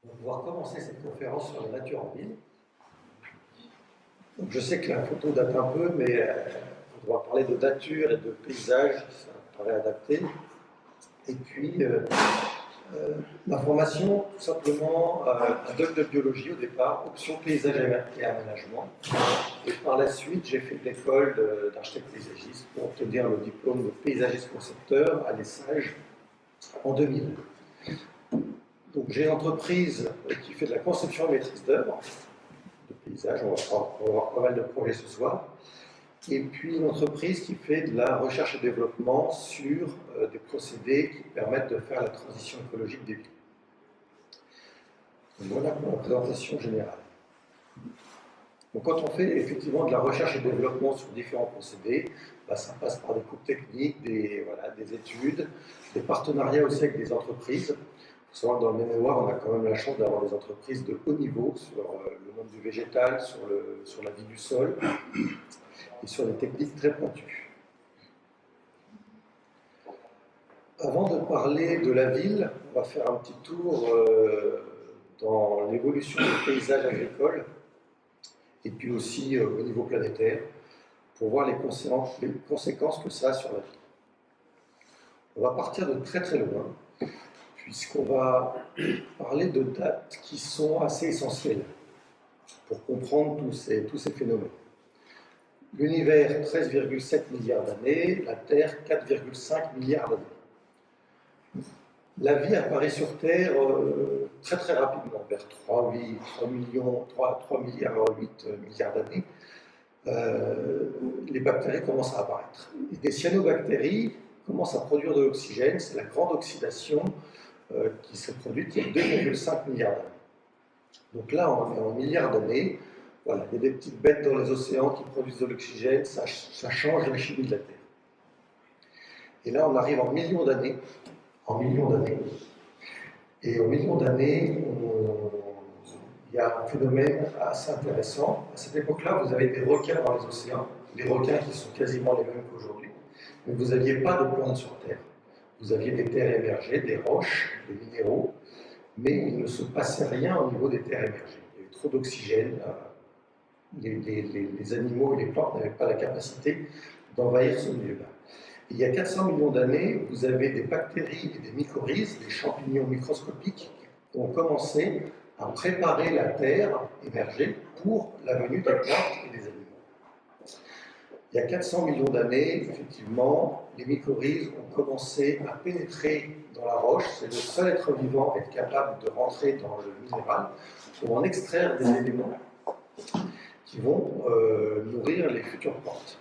On va pouvoir commencer cette conférence sur la nature en ville. Donc je sais que la photo date un peu, mais on va parler de nature et de paysage, ça paraît adapté. Et puis, ma formation, tout simplement, un doc de biologie au départ, option paysage et aménagement. Et par la suite, j'ai fait l'école d'architecte paysagiste pour obtenir le diplôme de paysagiste concepteur à l'ESSAGE en 2000. Donc j'ai une entreprise qui fait de la conception et maîtrise d'œuvre, de paysage, on va voir pas mal de projets ce soir, et puis une entreprise qui fait de la recherche et développement sur des procédés qui permettent de faire la transition écologique des villes. Donc voilà pour la présentation générale. Donc quand on fait effectivement de la recherche et développement sur différents procédés, ça passe par des cours techniques, des études, des partenariats aussi avec des entreprises. Il faut savoir que dans le Maine-et-Loire, on a quand même la chance d'avoir des entreprises de haut niveau sur le monde du végétal, sur la vie du sol et sur des techniques très pointues. Avant de parler de la ville, on va faire un petit tour dans l'évolution du paysage agricole et puis aussi au niveau planétaire pour voir les conséquences que ça a sur la vie. On va partir de très très loin, puisqu'on va parler de dates qui sont assez essentielles pour comprendre tous ces phénomènes. L'univers, 13,7 milliards d'années, la Terre, 4,5 milliards d'années. La vie apparaît sur Terre très très rapidement, vers 3 milliards, 8 milliards d'années. Les bactéries commencent à apparaître. Et des cyanobactéries commencent à produire de l'oxygène, c'est la grande oxydation qui s'est produite il y a 2,5 milliards d'années. Donc là, on est en milliards d'années. Voilà, il y a des petites bêtes dans les océans qui produisent de l'oxygène, ça change la chimie de la Terre. Et là, on arrive en millions d'années. Et en millions d'années, il y a un phénomène assez intéressant. À cette époque-là, vous avez des requins dans les océans, des requins qui sont quasiment les mêmes qu'aujourd'hui, mais vous n'aviez pas de plantes sur Terre. Vous aviez des terres émergées, des roches, des minéraux, mais il ne se passait rien au niveau des terres émergées. Il y avait trop d'oxygène, les animaux et les plantes n'avaient pas la capacité d'envahir ce milieu-là. Il y a 400 millions d'années, vous avez des bactéries et des mycorhizes, des champignons microscopiques, qui ont commencé à préparer la terre émergée pour la venue des plantes et des animaux. Il y a 400 millions d'années, effectivement, les mycorhizes ont commencé à pénétrer dans la roche. C'est le seul être vivant à être capable de rentrer dans le minéral pour en extraire des éléments qui vont nourrir les futures plantes.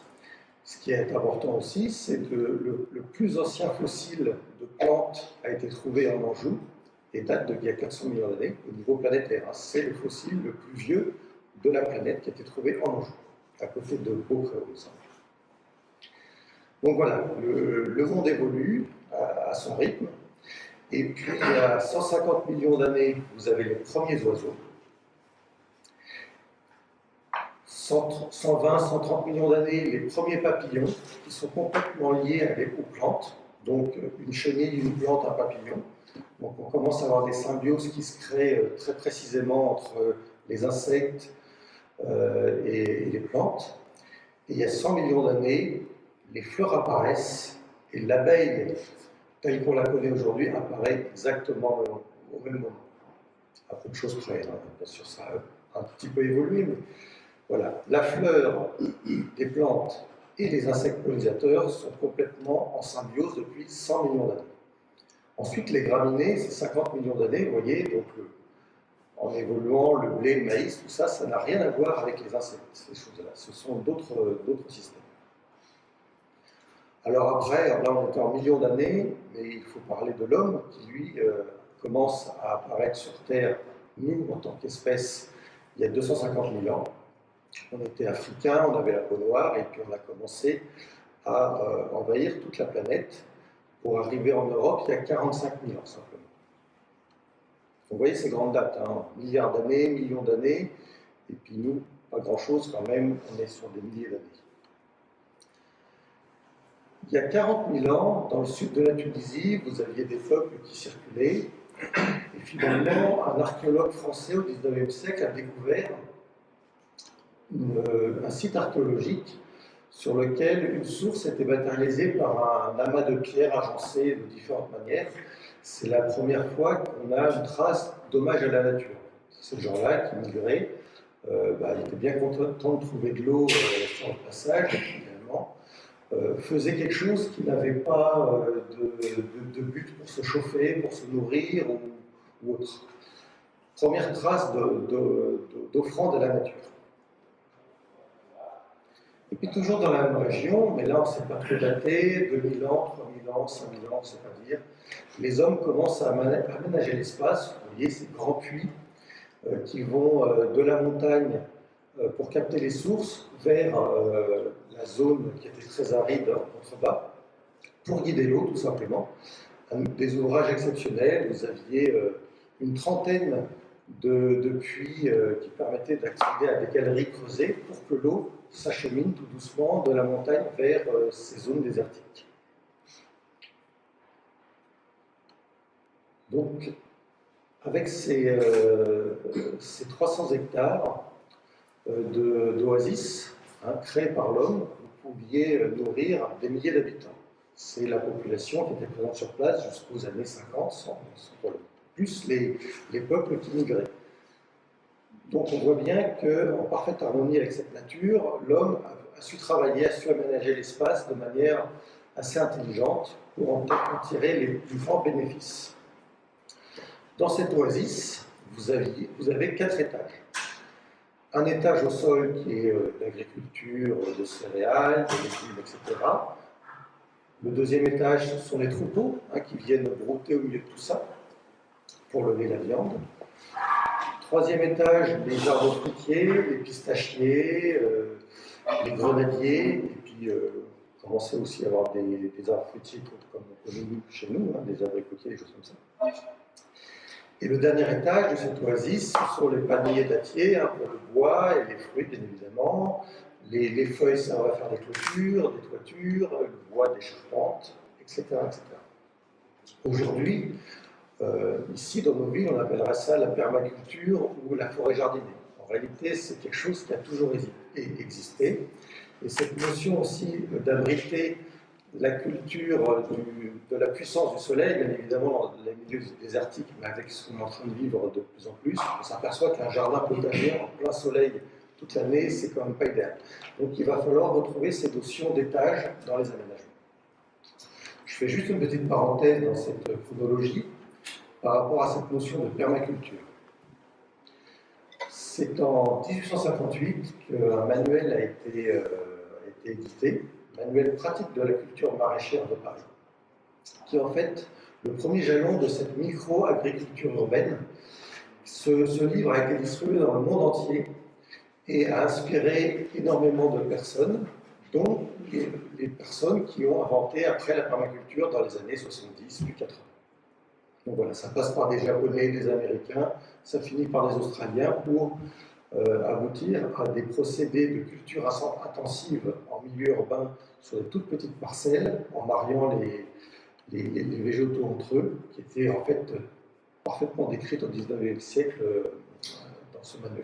Ce qui est important aussi, c'est que le plus ancien fossile de plantes a été trouvé en Anjou et date d'il y a 400 millions d'années au niveau planétaire. C'est le fossile le plus vieux de la planète qui a été trouvé en Anjou, à côté de Beaupré-aux-Anges. Donc voilà, le monde évolue à son rythme. Et puis, il y a 150 millions d'années, vous avez les premiers oiseaux. 120, 130 millions d'années, les premiers papillons, qui sont complètement liés aux plantes. Donc, une chenille, une plante, un papillon. Donc, on commence à avoir des symbioses qui se créent très précisément entre les insectes et les plantes. Et il y a 100 millions d'années, les fleurs apparaissent et l'abeille, telle qu'on la connaît aujourd'hui, apparaît exactement au même moment. À peu de choses près, hein. Bien sûr, ça a un petit peu évolué, mais voilà. La fleur des plantes et les insectes pollinisateurs sont complètement en symbiose depuis 100 millions d'années. Ensuite, les graminées, c'est 50 millions d'années, vous voyez, donc en évoluant, le blé, le maïs, tout ça, ça n'a rien à voir avec les insectes, ces choses-là. Ce sont d'autres systèmes. Alors après, là on était en millions d'années, mais il faut parler de l'homme qui, lui, commence à apparaître sur Terre, nous, en tant qu'espèce, il y a 250 000 ans. On était africains, on avait la peau noire, et puis on a commencé à envahir toute la planète pour arriver en Europe il y a 45 000 ans, simplement. Donc, vous voyez ces grandes dates, hein, milliards d'années, millions d'années, et puis nous, pas grand-chose quand même, on est sur des milliers d'années. Il y a 40 000 ans, dans le sud de la Tunisie, vous aviez des peuples qui circulaient, et finalement, un archéologue français au XIXe siècle a découvert un site archéologique sur lequel une source était matérialisée par un amas de pierres agencées de différentes manières. C'est la première fois qu'on a une trace d'hommage à la nature. Ces gens-là qui migraient, ils étaient bien contents de trouver de l'eau sur le passage, finalement, faisaient quelque chose qui n'avait pas de but pour se chauffer, pour se nourrir ou autre. Première trace d'offrande à la nature. Et puis toujours dans la même région, mais là on ne sait pas trop dater, 2000 ans, 3000 ans, 5000 ans, on ne sait pas dire, les hommes commencent à aménager l'espace, vous voyez ces grands puits qui vont de la montagne pour capter les sources vers la zone qui était très aride en contrebas, pour guider l'eau tout simplement. Des ouvrages exceptionnels, vous aviez une trentaine de puits qui permettaient d'accéder à des galeries creusées pour que l'eau s'achemine tout doucement de la montagne vers ces zones désertiques. Donc, avec ces 300 hectares d'oasis créés par l'homme, vous pouviez nourrir des milliers d'habitants. C'est la population qui était présente sur place jusqu'aux années 50, sans problème. Plus les peuples qui migraient. Donc on voit bien qu'en parfaite harmonie avec cette nature, l'homme a su travailler, a su aménager l'espace de manière assez intelligente pour en tirer les plus grands bénéfices. Dans cette oasis, vous avez 4 étages. Un étage au sol qui est l'agriculture de céréales, de légumes, etc. Le deuxième étage, ce sont les troupeaux qui viennent brouter au milieu de tout ça pour lever la viande. Troisième étage, les arbres fruitiers, les pistachiers, les grenadiers, et puis commencer aussi à avoir des arbres fruitiers comme on connaît chez nous, des abricotiers, des choses comme ça. Et le dernier étage de cette oasis, ce sont les paniers dattiers pour le bois et les fruits, bien évidemment. Les feuilles servent à faire des clôtures, des toitures, le bois, des charpentes, etc. etc. Aujourd'hui, ici, dans nos villes, on appellerait ça la permaculture ou la forêt jardinée. En réalité, c'est quelque chose qui a toujours existé. Et cette notion aussi d'abriter la culture de la puissance du soleil, bien évidemment, dans les milieux désertiques, mais avec ce qu'on est en train de vivre de plus en plus, on s'aperçoit qu'un jardin potager en plein soleil toute l'année, c'est quand même pas idéal. Donc il va falloir retrouver ces notions d'étage dans les aménagements. Je fais juste une petite parenthèse dans cette chronologie par rapport à cette notion de permaculture. C'est en 1858 qu'un manuel a été édité, manuel pratique de la culture maraîchère de Paris, qui est en fait le premier jalon de cette micro-agriculture urbaine. Ce livre a été distribué dans le monde entier et a inspiré énormément de personnes, dont les personnes qui ont inventé après la permaculture dans les années 70 puis 80. Donc voilà, ça passe par des Japonais, des Américains, ça finit par des Australiens pour aboutir à des procédés de culture intensive en milieu urbain sur des toutes petites parcelles, en mariant les végétaux entre eux, qui étaient en fait parfaitement décrites au XIXe siècle dans ce manuel.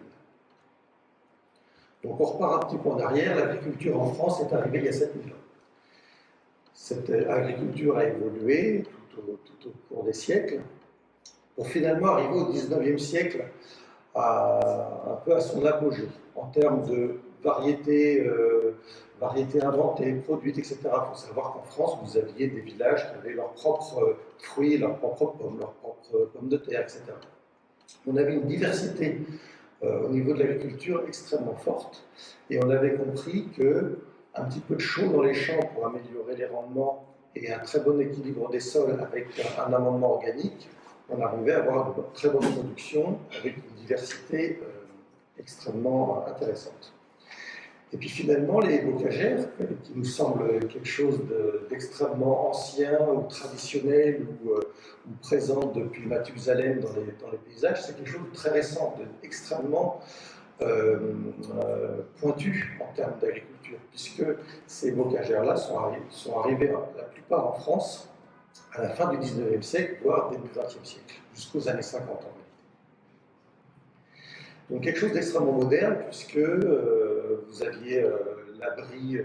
Donc on repart un petit peu en arrière, l'agriculture en France est arrivée il y a 7000 ans. Cette agriculture a évolué tout au cours des siècles, pour finalement arriver au XIXe siècle un peu à son apogée, en termes de variétés inventées, produites, etc. Il faut savoir qu'en France, vous aviez des villages qui avaient leurs propres fruits, leurs propres pommes, leurs propres pommes de terre, etc. On avait une diversité au niveau de l'agriculture extrêmement forte, et on avait compris qu'un petit peu de chaud dans les champs pour améliorer les rendements et un très bon équilibre des sols avec un amendement organique, on arrivait à avoir de très bonnes productions avec une diversité extrêmement intéressante. Et puis finalement, les bocagères, qui nous semblent quelque chose d'extrêmement ancien ou traditionnel ou présent depuis Mathusalem dans les paysages, c'est quelque chose de très récent, d'extrêmement pointu en termes d'agriculture, puisque ces bocagères-là sont arrivées la plupart en France à la fin du 19e siècle, voire début du 20e siècle, jusqu'aux années 50 en réalité. Donc quelque chose d'extrêmement moderne, puisque vous aviez l'abri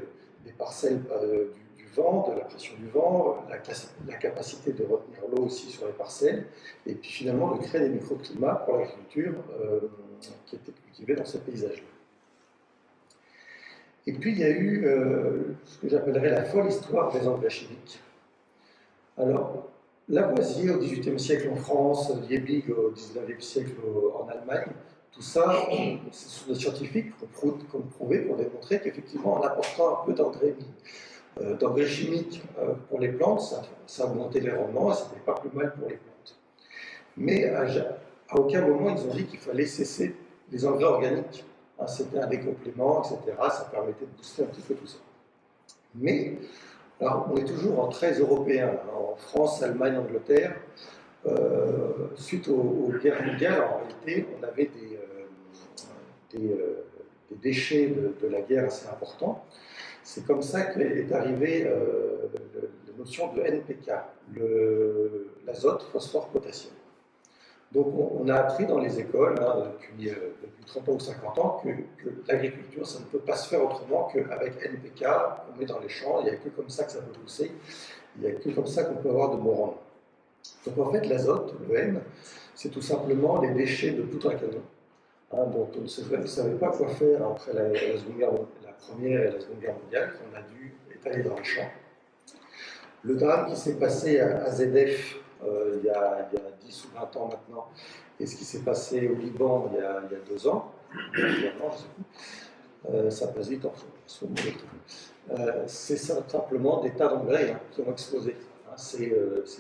des parcelles du vent, de la pression du vent, la capacité de retenir l'eau aussi sur les parcelles, et puis finalement de créer des microclimats pour l'agriculture qui étaient cultivés dans ces paysages-là. Et puis il y a eu ce que j'appellerais la folle histoire des engrais chimiques. Alors, Lavoisier au XVIIIe siècle en France, Liebig au XIXe siècle en Allemagne, tout ça, ce sont des scientifiques qui ont prouvé, pour démontrer qu'effectivement, en apportant un peu d'engrais chimiques pour les plantes, ça augmentait les rendements et ce n'était pas plus mal pour les plantes. Mais à aucun moment, ils ont dit qu'il fallait cesser les engrais organiques. C'était un des compléments, etc. Ça permettait de booster un petit peu tout ça. Mais, alors, on est toujours en très européen, en France, Allemagne, Angleterre. Suite aux guerres mondiales, en réalité, on avait des déchets de la guerre assez importants. C'est comme ça qu'est arrivée la notion de NPK, l'azote, phosphore, potassium. Donc on a appris dans les écoles, depuis 30 ans ou 50 ans, que l'agriculture, ça ne peut pas se faire autrement qu'avec NPK, qu'on met dans les champs, il n'y a que comme ça que ça peut pousser, il n'y a que comme ça qu'on peut avoir de bons rendements. Donc en fait, l'azote, le N, c'est tout simplement les déchets de poudre à canon, dont on ne savait pas quoi faire après la Première et la Seconde Guerre mondiale, qu'on a dû étaler dans les champs. Le drame qui s'est passé à ZF il y a 10 ou 20 ans maintenant, et ce qui s'est passé au Liban il y a 2 ans, évidemment, je sais plus, ça passe vite en ce moment. C'est simplement des tas d'engrais qui ont explosé. C'est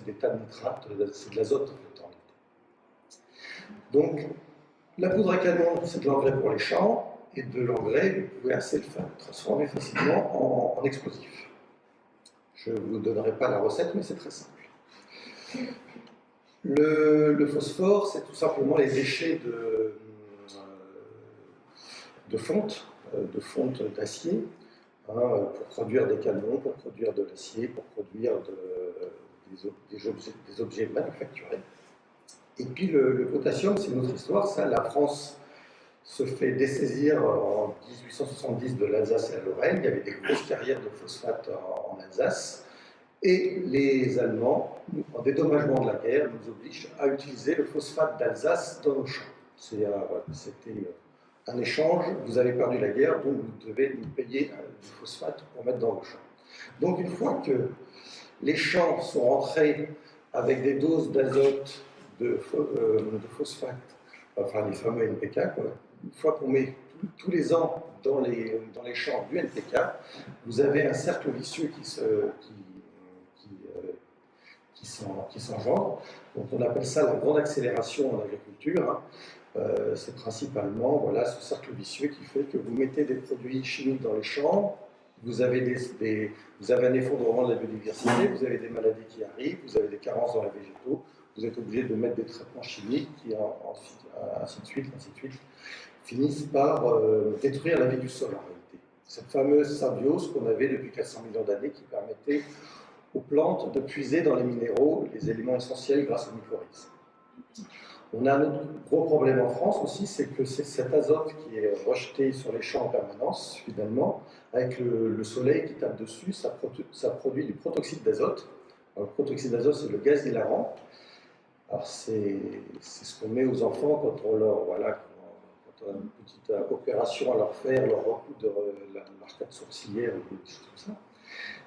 des tas de nitrates, c'est de l'azote en fait. Donc, la poudre à canon, c'est de l'engrais pour les champs, et de l'engrais, vous pouvez assez le transformer facilement en explosif. Je ne vous donnerai pas la recette, mais c'est très simple. Le phosphore, c'est tout simplement les déchets de fonte d'acier, pour produire des canons, pour produire de l'acier, pour produire des objets manufacturés. Et puis le potassium, c'est une autre histoire. Ça, la France se fait dessaisir en 1870 de l'Alsace et la Lorraine. Il y avait des grosses carrières de phosphate en Alsace. Et les Allemands, en dédommagement de la guerre, nous obligent à utiliser le phosphate d'Alsace dans nos champs. C'était un échange. Vous avez perdu la guerre, donc vous devez nous payer du phosphate pour mettre dans vos champs. Donc une fois que les champs sont rentrés avec des doses d'azote, de phosphate, enfin les fameux NPK, une fois qu'on met tous les ans dans les champs du NPK, vous avez un cercle vicieux qui s'engendre. Donc on appelle ça la grande accélération en agriculture. C'est principalement ce cercle vicieux qui fait que vous mettez des produits chimiques dans les champs, vous avez un effondrement de la biodiversité, vous avez des maladies qui arrivent, vous avez des carences dans les végétaux, vous êtes obligé de mettre des traitements chimiques qui, ainsi de suite, finissent par détruire la vie du sol en réalité. Cette fameuse symbiose qu'on avait depuis 400 millions d'années qui permettait aux plantes de puiser dans les minéraux les éléments essentiels grâce aux mycorhizes. On a un autre gros problème en France aussi, c'est que c'est cet azote qui est rejeté sur les champs en permanence, finalement, avec le soleil qui tape dessus, ça produit du protoxyde d'azote. Le protoxyde d'azote, c'est le gaz hilarant. Alors c'est ce qu'on met aux enfants quand on a une petite opération à leur faire, leur recoudre l'arcade sourcilière ou des choses comme ça.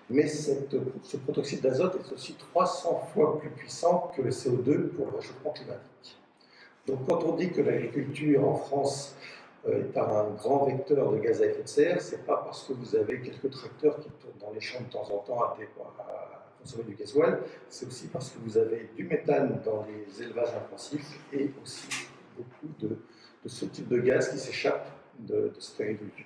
Mais ce protoxyde d'azote est aussi 300 fois plus puissant que le CO2 pour le réchauffement climatique. Donc quand on dit que l'agriculture en France est un grand vecteur de gaz à effet de serre, ce n'est pas parce que vous avez quelques tracteurs qui tournent dans les champs de temps en temps à consommer du gasoil, c'est aussi parce que vous avez du méthane dans les élevages intensifs et aussi beaucoup de ce type de gaz qui s'échappe de cette agriculture.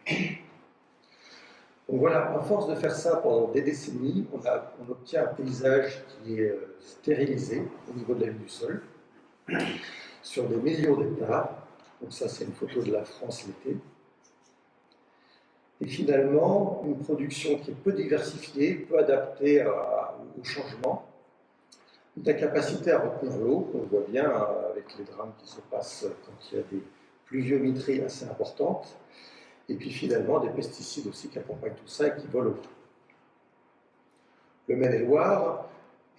Donc voilà, à force de faire ça pendant des décennies, on obtient un paysage qui est stérilisé au niveau de la vie du sol, sur des millions d'hectares. Donc ça, c'est une photo de la France l'été. Et finalement, une production qui est peu diversifiée, peu adaptée au changement, d'incapacité à retenir l'eau, on le voit bien avec les drames qui se passent quand il y a des pluviométries assez importantes, et puis finalement des pesticides aussi qui accompagnent tout ça et qui volent au. Le Maine-et-Loire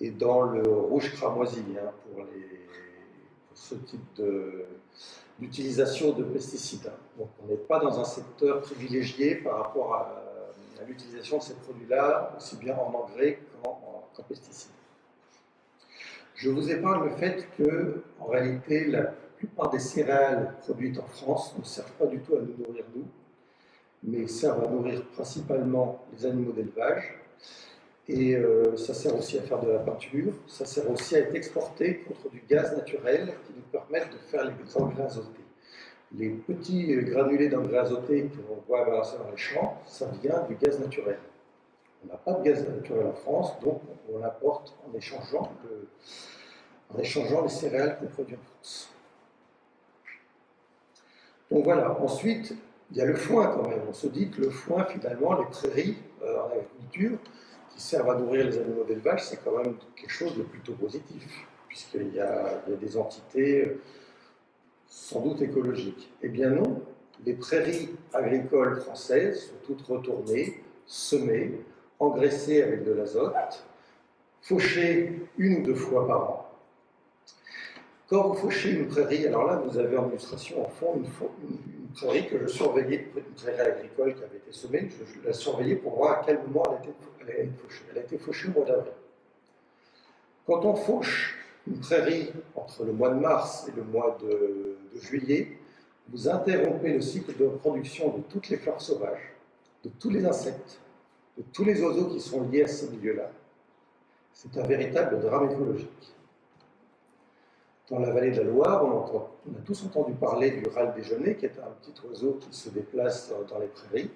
est dans le rouge cramoisi pour ce type d'utilisation de pesticides. Donc on n'est pas dans un secteur privilégié par rapport à l'utilisation de ces produits-là, aussi bien en engrais qu'en pesticides. Je vous épargne le fait que, en réalité, la plupart des céréales produites en France ne servent pas du tout à nous nourrir nous, mais servent à nourrir principalement les animaux d'élevage. Et ça sert aussi à faire de la peinture, ça sert aussi à être exporté contre du gaz naturel qui nous permettent de faire les engrais azotés. Les petits granulés d'engrais azotés qu'on voit balancer dans les champs, ça vient du gaz naturel. On n'a pas de gaz naturel en France, donc on l'importe en échangeant les céréales qu'on produit en France. Donc voilà, ensuite, il y a le foin quand même. On se dit que le foin, finalement, les prairies en agriculture, qui servent à nourrir les animaux d'élevage, c'est quand même quelque chose de plutôt positif, puisqu'il y a des entités sans doute écologiques. Eh bien non, les prairies agricoles françaises sont toutes retournées, semées, engraissées avec de l'azote, fauchées 1 ou 2 fois par an. Quand vous fauchez une prairie, alors là vous avez en illustration en fond une prairie que je surveillais, une prairie agricole qui avait été semée, je la surveillais pour voir à quel moment elle a été fauchée. Elle a été fauchée au mois d'avril. Quand on fauche une prairie entre le mois de mars et le mois de juillet, vous interrompez le cycle de reproduction de toutes les fleurs sauvages, de tous les insectes, de tous les oiseaux qui sont liés à ces milieux-là. C'est un véritable drame écologique. Dans la vallée de la Loire, on a tous entendu parler du râle déjeuner, qui est un petit oiseau qui se déplace dans les prairies.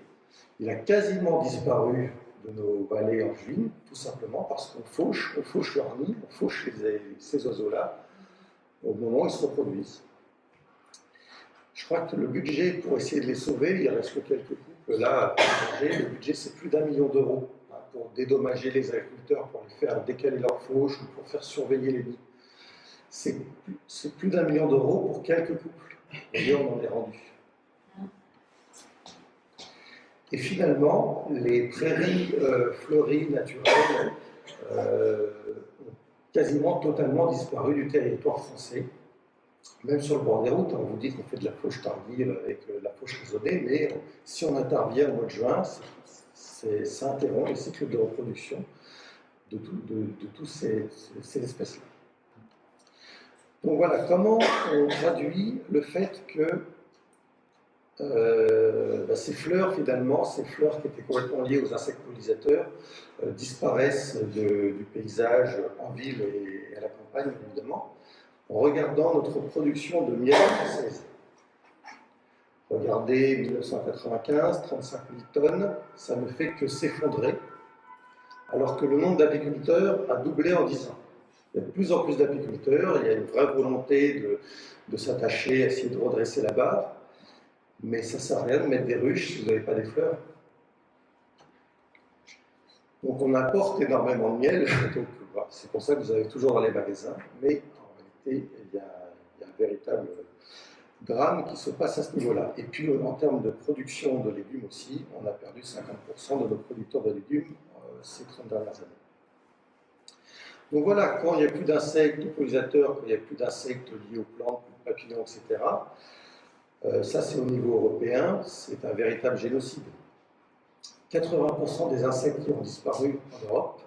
Il a quasiment disparu de nos vallées en juin, tout simplement parce qu'on fauche leur nid, on fauche ces oiseaux-là au moment où ils se reproduisent. Je crois que le budget pour essayer de les sauver, il reste que quelques couples là à changer. Le budget, c'est plus d'1 million d'euros pour dédommager les agriculteurs, pour les faire décaler leur fauche ou pour faire surveiller les nids. C'est plus d'1 million d'euros pour quelques couples. Et on en est rendu. Et finalement, les prairies fleuries naturelles ont quasiment totalement disparu du territoire français. Même sur le bord des routes, on vous dit qu'on fait de la fauche tardive avec la fauche raisonnée, mais si on intervient au mois de juin, ça interrompt les cycles de reproduction de toutes ces espèces-là. Donc voilà, comment on traduit le fait que ces fleurs, finalement, ces fleurs qui étaient complètement liées aux insectes pollinisateurs, disparaissent du paysage en ville et à la campagne, évidemment, en regardant notre production de miel française. Regardez 1995, 35 000 tonnes, ça ne fait que s'effondrer, alors que le nombre d'apiculteurs a doublé en 10 ans. Il y a de plus en plus d'apiculteurs, il y a une vraie volonté de s'attacher, à essayer de redresser la barre, mais ça ne sert à rien de mettre des ruches si vous n'avez pas des fleurs. Donc on importe énormément de miel, donc c'est pour ça que vous avez toujours dans les magasins, mais en réalité, il y a un véritable drame qui se passe à ce niveau-là. Et puis en termes de production de légumes aussi, on a perdu 50% de nos producteurs de légumes ces 30 dernières années. Donc voilà, quand il n'y a plus d'insectes, de pollinisateurs, quand il n'y a plus d'insectes liés aux plantes, plus de papillons, etc., ça c'est au niveau européen, c'est un véritable génocide. 80% des insectes qui ont disparu en Europe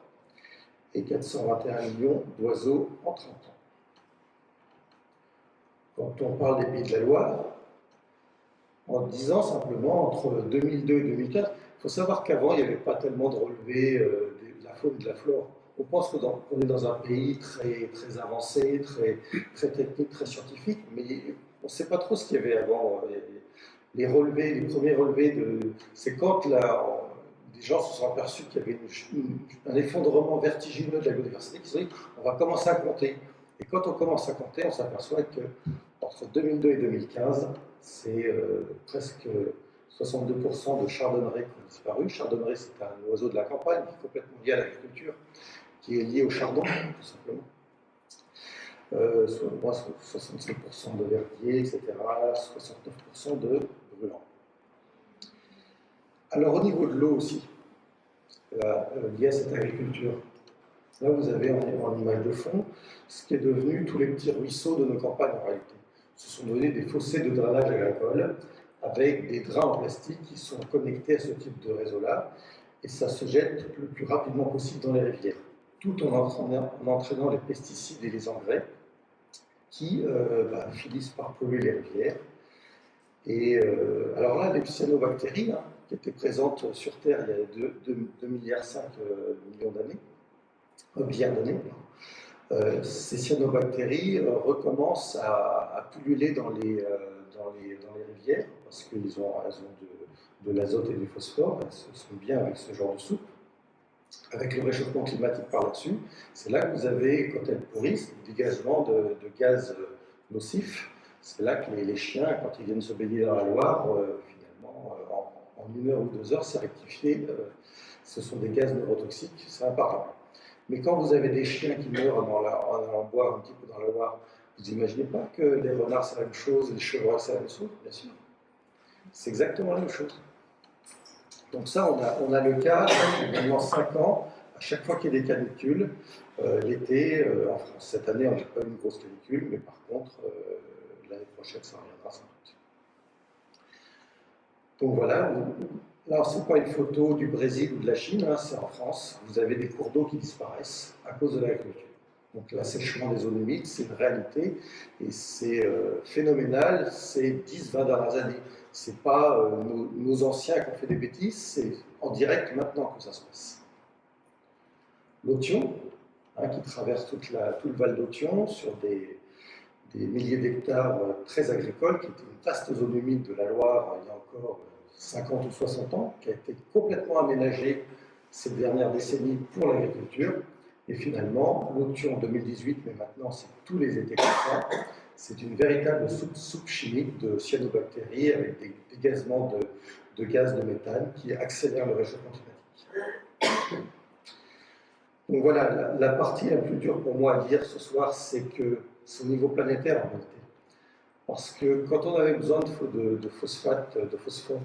et 421 millions d'oiseaux en 30 ans. Quand on parle des pays de la Loire, en disant simplement entre 2002 et 2004, il faut savoir qu'avant il n'y avait pas tellement de relevés de la faune et de la flore. On pense qu'on est dans un pays très, très avancé, très technique, très scientifique, mais on ne sait pas trop ce qu'il y avait avant. Les relevés, les premiers relevés, c'est quand des gens se sont aperçus qu'il y avait un effondrement vertigineux de la biodiversité, qu'ils se sont dit on va commencer à compter. Et quand on commence à compter, on s'aperçoit qu'entre 2002 et 2015, c'est presque 62% de chardonnerets qui ont disparu. Chardonneret, c'est un oiseau de la campagne qui est complètement lié à l'agriculture, qui est lié au chardon, tout simplement. soit moins 65% de verdier, etc., 69% de brûlant. Alors au niveau de l'eau aussi, lié à cette agriculture, là vous avez en image de fond ce qui est devenu tous les petits ruisseaux de nos campagnes en réalité. Ce sont devenus des fossés de drainage agricole avec des drains en plastique qui sont connectés à ce type de réseau-là, et ça se jette le plus rapidement possible dans les rivières, tout en entraînant les pesticides et les engrais qui finissent par polluer les rivières. Et alors là, les cyanobactéries, qui étaient présentes sur Terre il y a 2,5 milliards d'années, milliards d'années, ces cyanobactéries recommencent à pulluler dans les rivières parce qu'elles ont de l'azote et du phosphore, elles se sont bien avec ce genre de soupe. Avec le réchauffement climatique par là-dessus, c'est là que vous avez, quand elles pourrissent, des dégagements de gaz nocifs. C'est là que les chiens, quand ils viennent se baigner dans la Loire, finalement, en 1 heure ou 2 heures, c'est rectifié. Ce sont des gaz neurotoxiques, c'est imparable. Mais quand vous avez des chiens qui meurent en allant boire un petit peu dans la Loire, vous n'imaginez pas que les renards c'est la même chose et les chevreuils c'est la même chose? Bien sûr. C'est exactement la même chose. Donc ça, on a le cas, pendant 5 ans, à chaque fois qu'il y a des canicules, l'été en France. Cette année, on n'a pas eu une grosse canicule, mais par contre, l'année prochaine, ça reviendra sans doute. Donc voilà, là, ce n'est pas une photo du Brésil ou de la Chine, c'est en France. Vous avez des cours d'eau qui disparaissent à cause de l'agriculture. Donc l'assèchement des zones humides, c'est une réalité, et c'est phénoménal ces 10-20 dernières années. Ce n'est pas nos anciens qui ont fait des bêtises, c'est en direct maintenant que ça se passe. L'Authion, qui traverse tout le Val d'Authion sur des milliers d'hectares très agricoles, qui était une vaste zone humide de la Loire il y a encore 50 ou 60 ans, qui a été complètement aménagée ces dernières décennies pour l'agriculture. Et finalement, l'Authion en 2018, mais maintenant c'est tous les étés comme ça, c'est une véritable soupe chimique de cyanobactéries avec des dégagements de gaz de méthane qui accélèrent le réchauffement climatique. Donc voilà, la partie la plus dure pour moi à dire ce soir, c'est que c'est au niveau planétaire en réalité. Parce que quand on avait besoin de phosphate, de phosphore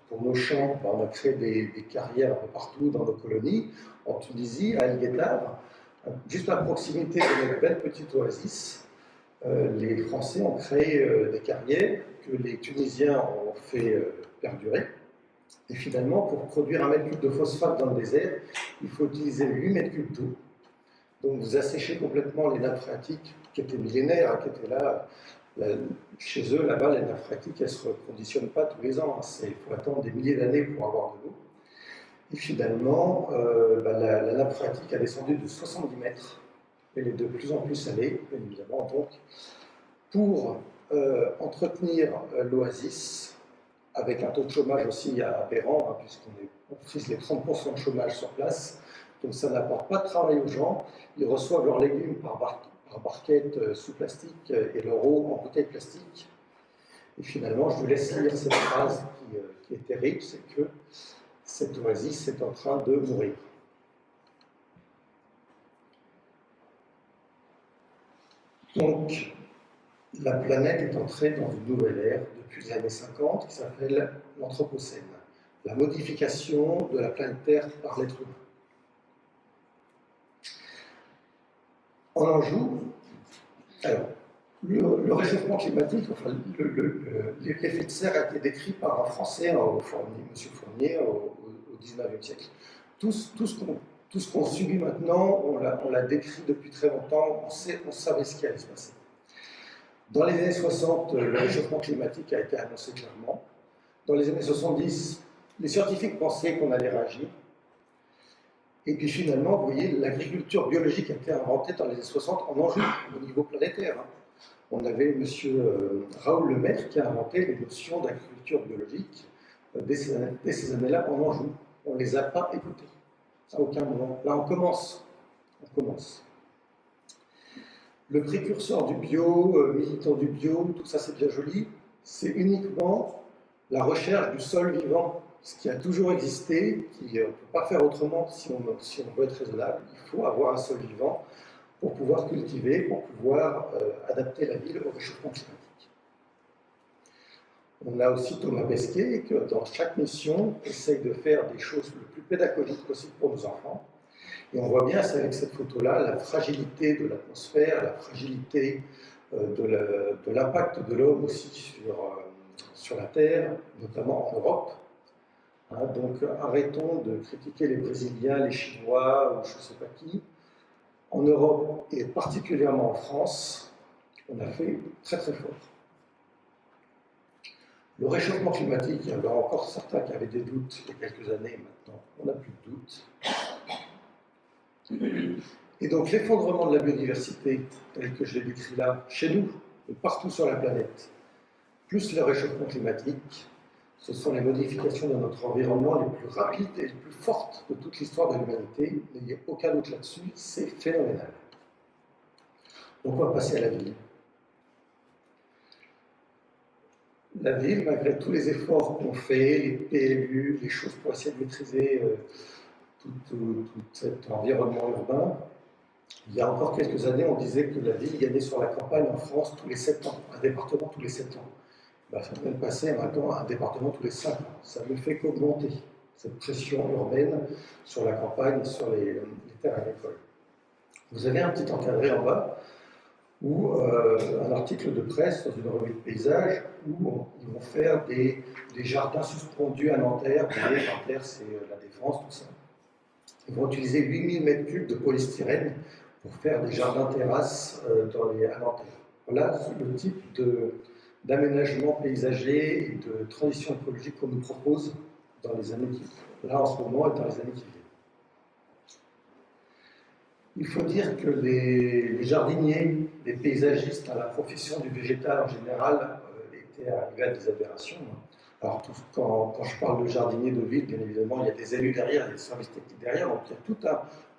pour nos champs, on a créé des carrières un peu partout dans nos colonies, en Tunisie, à El Guettar, juste à proximité de notre belle petite oasis. Les Français ont créé des carrières que les Tunisiens ont fait perdurer. Et finalement, pour produire 1 mètre cube de phosphate dans le désert, il faut utiliser 8 mètres cubes d'eau. Donc vous asséchez complètement les nappes phréatiques qui étaient millénaires, qui étaient là. Chez eux, là-bas, les nappes phréatiques, elles ne se reconditionnent pas tous les ans. Il faut attendre des milliers d'années pour avoir de l'eau. Et finalement, la nappe phréatique a descendu de 70 mètres. Elle est de plus en plus salée, bien évidemment. Donc, pour entretenir l'oasis, avec un taux de chômage aussi aberrant, puisqu'on frise les 30% de chômage sur place, donc ça n'apporte pas de travail aux gens. Ils reçoivent leurs légumes par barquette sous plastique et leur eau en bouteille plastique. Et finalement, je vous laisse lire cette phrase qui est terrible, c'est que cette oasis est en train de mourir. Donc, la planète est entrée dans une nouvelle ère depuis les années 50 qui s'appelle l'Anthropocène, la modification de la planète Terre par l'être humain. On en joue. Alors, le réchauffement climatique, enfin, l'effet de serre a été décrit par un Français, M. Fournier, au XIXe siècle. Tout ce qu'on subit maintenant, on l'a décrit depuis très longtemps, on savait ce qui allait se passer. Dans les années 60, le réchauffement climatique a été annoncé clairement. Dans les années 70, les scientifiques pensaient qu'on allait réagir. Et puis finalement, vous voyez, l'agriculture biologique a été inventée dans les années 60 en enjeu au niveau planétaire. On avait M. Raoul Lemaître qui a inventé les notions d'agriculture biologique dès ces années-là en enjeu. On ne les a pas écoutées à aucun moment. Là, on commence. Le précurseur du bio, militant du bio, tout ça c'est bien joli, c'est uniquement la recherche du sol vivant, ce qui a toujours existé, qui ne peut pas faire autrement si on veut être raisonnable. Il faut avoir un sol vivant pour pouvoir cultiver, pour pouvoir adapter la ville au réchauffement climatique. On a aussi Thomas Pesquet, qui dans chaque mission essaye de faire des choses le plus pédagogiques possible pour nos enfants. Et on voit bien, c'est avec cette photo-là, la fragilité de l'atmosphère, la fragilité de l'impact de l'homme aussi sur la Terre, notamment en Europe. Hein, donc arrêtons de critiquer les Brésiliens, les Chinois ou je ne sais pas qui. En Europe et particulièrement en France, on a fait très très fort. Le réchauffement climatique, il y en a encore certains qui avaient des doutes il y a quelques années, maintenant on n'a plus de doutes. Et donc l'effondrement de la biodiversité, tel que je l'ai décrit là, chez nous, et partout sur la planète, plus le réchauffement climatique, ce sont les modifications de notre environnement les plus rapides et les plus fortes de toute l'histoire de l'humanité. Il n'y a aucun doute là-dessus, c'est phénoménal. Donc on va passer à la ville. La ville, malgré tous les efforts qu'on fait, les PLU, les choses pour essayer de maîtriser tout cet environnement urbain, il y a encore quelques années, on disait que la ville gagnait sur la campagne en France tous les 7 ans, un département tous les 7 ans. Ben, ça peut passer maintenant à un département tous les 5 ans. Ça ne fait qu'augmenter cette pression urbaine sur la campagne et sur les terres agricoles. Vous avez un petit encadré en bas, ou un article de presse dans une revue de paysage où ils vont faire des jardins suspendus à Nanterre. Vous voyez, Nanterre, c'est la Défense, tout ça. Ils vont utiliser 8000 m3 de polystyrène pour faire des jardins-terrasses à Nanterre. Voilà le type d'aménagement paysager et de transition écologique qu'on nous propose dans les années qui viennent. Là, en ce moment, et dans les années qui viennent. Il faut dire que les jardiniers, les paysagistes, la profession du végétal en général, étaient arrivés à des aberrations. Alors, quand je parle de jardinier de ville, bien évidemment, il y a des élus derrière, il y a des services techniques derrière, donc il y a tout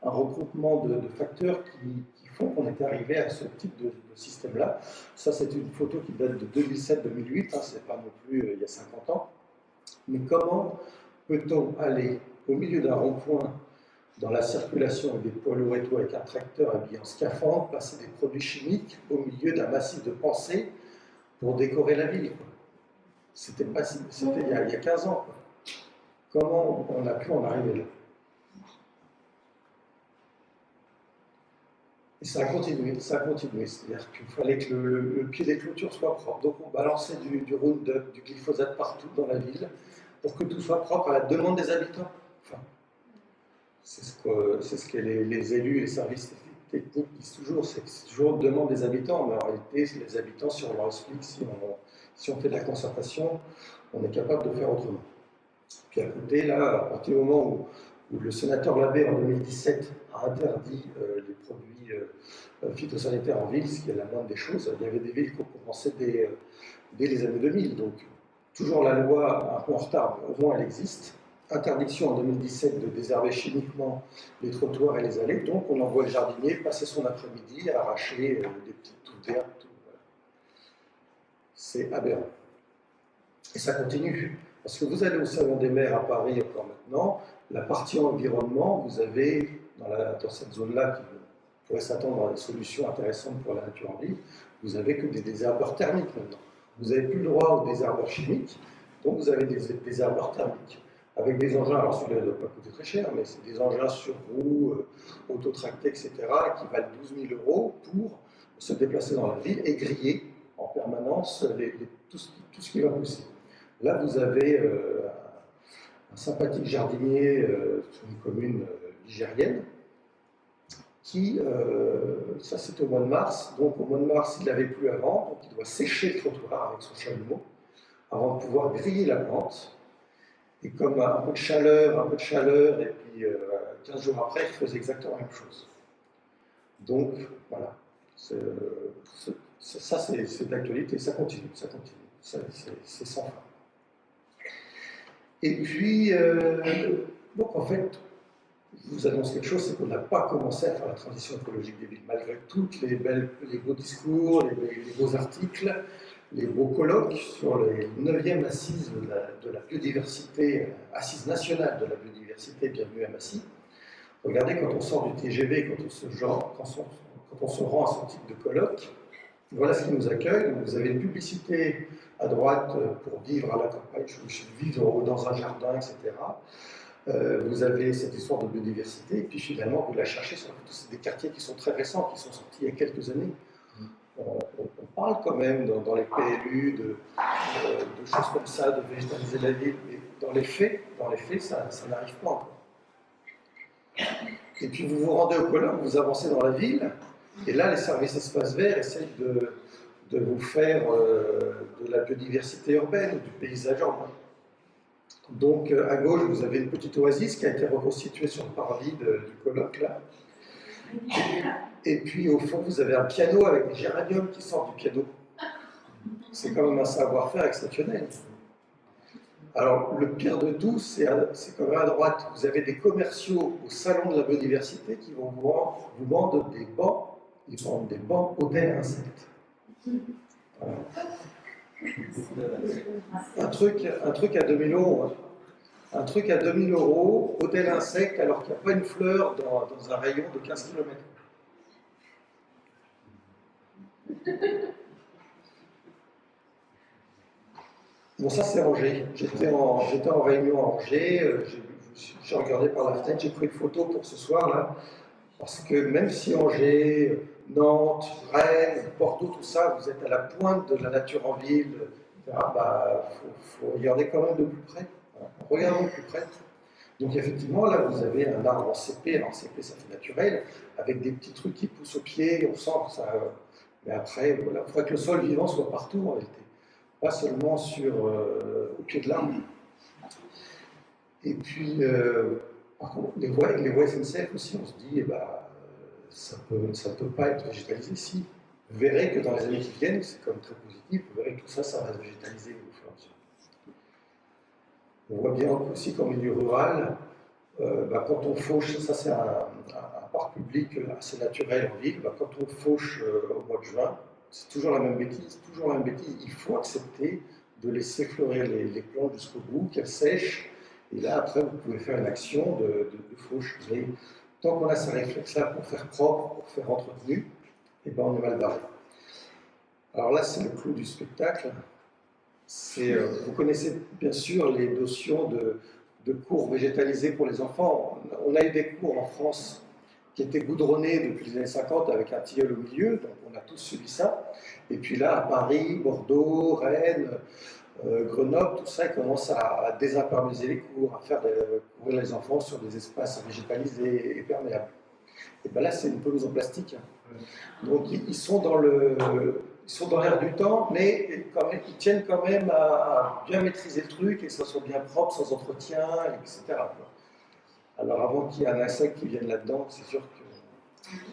un regroupement de facteurs qui font qu'on est arrivé à ce type de système-là. Ça, c'est une photo qui date de 2007-2008, hein, c'est pas non plus il y a 50 ans. Mais comment peut-on aller au milieu d'un rond-point dans la circulation avec des poids lourds et tout, avec un tracteur habillé en scaphandre, passer des produits chimiques au milieu d'un massif de pensée pour décorer la ville. C'était il y a 15 ans. Quoi. Comment on a pu en arriver là? Et ça a continué, c'est-à-dire qu'il fallait que le pied des clôtures soit propre. Donc on balançait du Roundup, du glyphosate partout dans la ville pour que tout soit propre à la demande des habitants. Enfin, c'est ce que les élus et les services techniques disent toujours, c'est toujours une demande des habitants, mais en réalité, les habitants, si on leur explique, si on fait de la concertation, on est capable de faire autrement. Puis à côté, là, à partir du moment où le sénateur Labbé, en 2017, a interdit les produits phytosanitaires en ville, ce qui est la moindre des choses, il y avait des villes qui ont commencé dès les années 2000, donc toujours la loi un peu en retard, mais au moins elle existe. Interdiction en 2017 de désherber chimiquement les trottoirs et les allées, donc on envoie le jardinier passer son après-midi à arracher des petites touffes d'herbe. Voilà. C'est aberrant. Et ça continue. Parce que vous allez au Salon des maires à Paris encore maintenant, la partie environnement, vous avez dans cette zone-là qui pourrait s'attendre à des solutions intéressantes pour la nature en ville, vous avez que des désherbeurs thermiques maintenant. Vous n'avez plus le droit aux désherbeurs chimiques, donc vous avez des désherbeurs thermiques. Avec des engins, alors celui-là ne doit pas coûter très cher, mais c'est des engins sur roues, autotractés, etc., qui valent 12 000 € pour se déplacer dans la ville et griller en permanence tout ce qui va pousser. Là, vous avez un sympathique jardinier sur une commune ligérienne qui, ça c'est au mois de mars, donc au mois de mars il n'avait plus avant, donc il doit sécher le trottoir avec son chalumeau avant de pouvoir griller la plante. Et comme un peu de chaleur, et puis 15 jours après, il faisait exactement la même chose. Donc, voilà. Ça, c'est d'actualité, ça continue. C'est sans fin. Et puis, donc en fait, je vous annonce quelque chose, c'est qu'on n'a pas commencé à faire la transition écologique des villes, malgré tous les beaux discours, les beaux articles, les beaux colloques sur les 9e assises de la biodiversité, assise nationale de la biodiversité, bienvenue à Massy. Regardez, quand on sort du TGV, quand quand on se rend à ce type de colloque, voilà ce qui nous accueille. Donc, vous avez une publicité à droite pour vivre à la campagne, vivre dans un jardin, etc. Vous avez cette histoire de biodiversité, et puis finalement, vous la cherchez sur c'est des quartiers qui sont très récents, qui sont sortis il y a quelques années. On parle quand même dans les PLU de choses comme ça, de végétaliser la ville, mais dans les faits, ça n'arrive pas encore. Et puis vous vous rendez au colloque, vous avancez dans la ville, et là les services espaces verts essayent de vous faire de la biodiversité urbaine, du paysage urbain. Donc à gauche, vous avez une petite oasis qui a été reconstituée sur le parvis du colloque là. Et puis au fond, vous avez un piano avec des géraniums qui sortent du piano. C'est quand même un savoir-faire exceptionnel. Alors, le pire de tout, c'est quand même à droite. Vous avez des commerciaux au salon de la biodiversité qui vont vous vendre des bancs. Ils vendent des bancs hôtels insectes. Voilà. Un truc à 2000 euros. Un truc à 2000 euros, hôtel insectes, alors qu'il n'y a pas une fleur dans un rayon de 15 km. Bon, ça c'est Angers. J'étais en réunion à Angers, j'ai regardé par la fenêtre, j'ai pris une photo pour ce soir-là, parce que même si Angers, Nantes, Rennes, Bordeaux, tout ça, vous êtes à la pointe de la nature en ville, bah, faut regarder quand même de plus près. Regardons de plus près. Donc effectivement, là, vous avez un arbre en CP, alors en CP, ça fait naturel, avec des petits trucs qui poussent au pied, on sent que ça... Mais après, voilà, il faudrait que le sol vivant soit partout, en réalité. Pas seulement au pied de l'arbre. Et puis, par contre, les voies SNCF aussi, on se dit, eh ben, ça ne peut pas être végétalisé. Si, vous verrez que dans les années qui viennent, c'est comme très positif, vous verrez que tout ça, ça va se végétaliser au fur et à mesure. On voit bien aussi qu'en milieu rural, quand on fauche, ça c'est un parc public assez naturel en ville, quand on fauche au mois de juin, c'est toujours la même bêtise, il faut accepter de laisser fleurir les plantes jusqu'au bout, qu'elles sèchent, et là après vous pouvez faire une action de fauche. Mais tant qu'on a ces réflexes-là pour faire propre, pour faire entretenu, et ben on est mal barré. Alors là c'est le clou du spectacle. Vous connaissez bien sûr les notions de cours végétalisés pour les enfants. On a eu des cours en France qui étaient goudronnés depuis les années 50 avec un tilleul au milieu, donc on a tous subi ça. Et puis là, à Paris, Bordeaux, Rennes, Grenoble, tout ça, ils commencent à désimperméabiliser les cours, à faire courir les enfants sur des espaces végétalisés et perméables. Et bien là, c'est une pelouse en plastique. Donc ils sont dans l'air du temps, mais ils tiennent quand même à bien maîtriser le truc et que ça soit bien propre, sans entretien, etc. Alors avant qu'il y ait un insecte qui vienne là-dedans, c'est sûr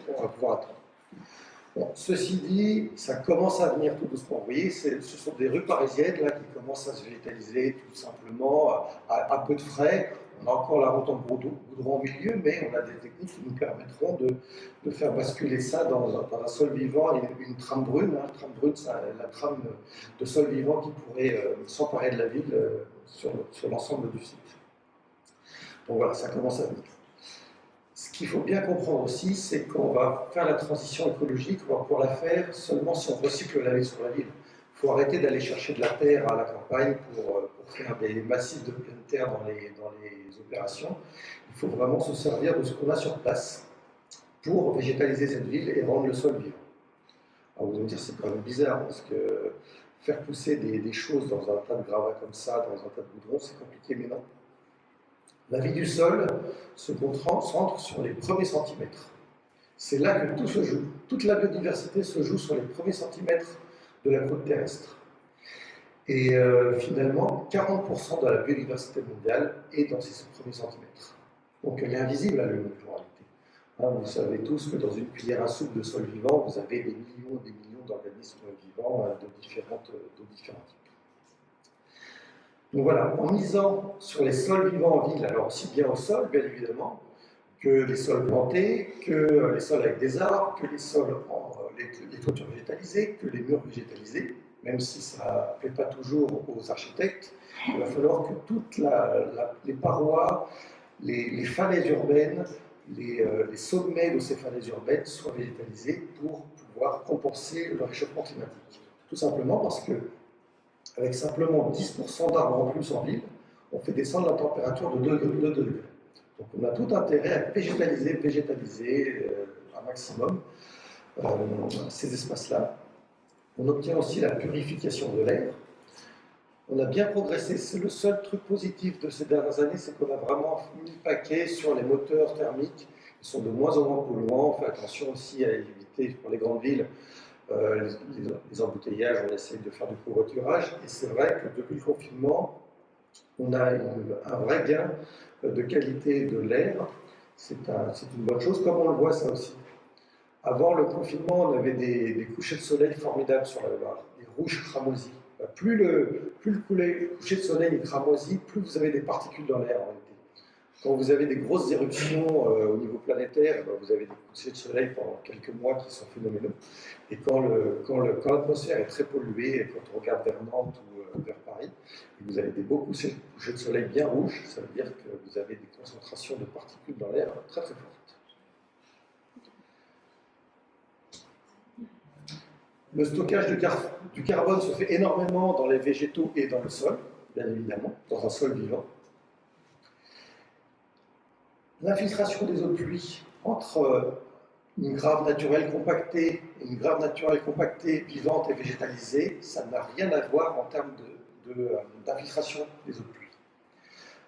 qu'on va pouvoir attendre. Bon, ceci dit, ça commence à venir tout doucement. Vous voyez, ce sont des rues parisiennes là, qui commencent à se végétaliser tout simplement, à peu de frais. On a encore la route en goudron au milieu, mais on a des techniques qui nous permettront de faire basculer ça dans un sol vivant et une trame brune. Hein. Trame brune, c'est la trame de sol vivant qui pourrait s'emparer de la ville sur l'ensemble du site. Donc voilà, ça commence à venir. Ce qu'il faut bien comprendre aussi, c'est qu'on va faire la transition écologique, on va pouvoir la faire seulement si on recycle la ville sur la ville. Il faut arrêter d'aller chercher de la terre à la campagne pour faire des massifs de pleine terre dans les opérations. Il faut vraiment se servir de ce qu'on a sur place pour végétaliser cette ville et rendre le sol vivant. Alors vous allez me dire, c'est quand même bizarre, parce que faire pousser des choses dans un tas de gravats comme ça, dans un tas de goudron, c'est compliqué, mais non. La vie du sol se concentre sur les premiers centimètres. C'est là que tout se joue. Toute la biodiversité se joue sur les premiers centimètres de la croûte terrestre. Et finalement, 40% de la biodiversité mondiale est dans ces premiers centimètres. Donc elle est invisible à l'œil nu en réalité. Hein, vous savez tous que dans une cuillère à soupe de sol vivant, vous avez des millions et des millions d'organismes vivants de différents types. Donc voilà, en misant sur les sols vivants en ville, alors aussi bien au sol, bien évidemment, que les sols plantés, que les sols avec des arbres, que les sols les toitures végétalisées, que les murs végétalisés, même si ça ne plaît pas toujours aux architectes, il va falloir que toutes les parois, les falaises urbaines, les sommets de ces falaises urbaines soient végétalisés pour pouvoir compenser le réchauffement climatique. Tout simplement parce que, avec simplement 10% d'arbres en plus en ville, on fait descendre la température de 2 degrés. Donc on a tout intérêt à végétaliser un maximum ces espaces-là. On obtient aussi la purification de l'air. On a bien progressé. C'est le seul truc positif de ces dernières années, c'est qu'on a vraiment mis le paquet sur les moteurs thermiques. Ils sont de moins en moins polluants. On fait attention aussi à éviter pour les grandes villes les embouteillages. On essaie de faire du covoiturage. Et c'est vrai que depuis le confinement, on a un vrai gain de qualité de l'air. C'est une bonne chose, comme on le voit ça aussi. Avant le confinement, on avait des couchers de soleil formidables sur la Loire, des rouges cramoisis. Plus le coucher de soleil est cramoisi, plus vous avez des particules dans l'air en réalité. Quand vous avez des grosses éruptions au niveau planétaire, vous avez des couchers de soleil pendant quelques mois qui sont phénoménaux. Et quand l'atmosphère est très polluée, quand on regarde vers Nantes ou vers Paris, et vous avez des beaux couchers de soleil bien rouges, ça veut dire que vous avez des concentrations de particules dans l'air très très fortes. Le stockage du carbone se fait énormément dans les végétaux et dans le sol, bien évidemment, dans un sol vivant. L'infiltration des eaux de pluie entre une grave naturelle compactée et une grave naturelle compactée, vivante et végétalisée, ça n'a rien à voir en termes d'infiltration des eaux de pluie.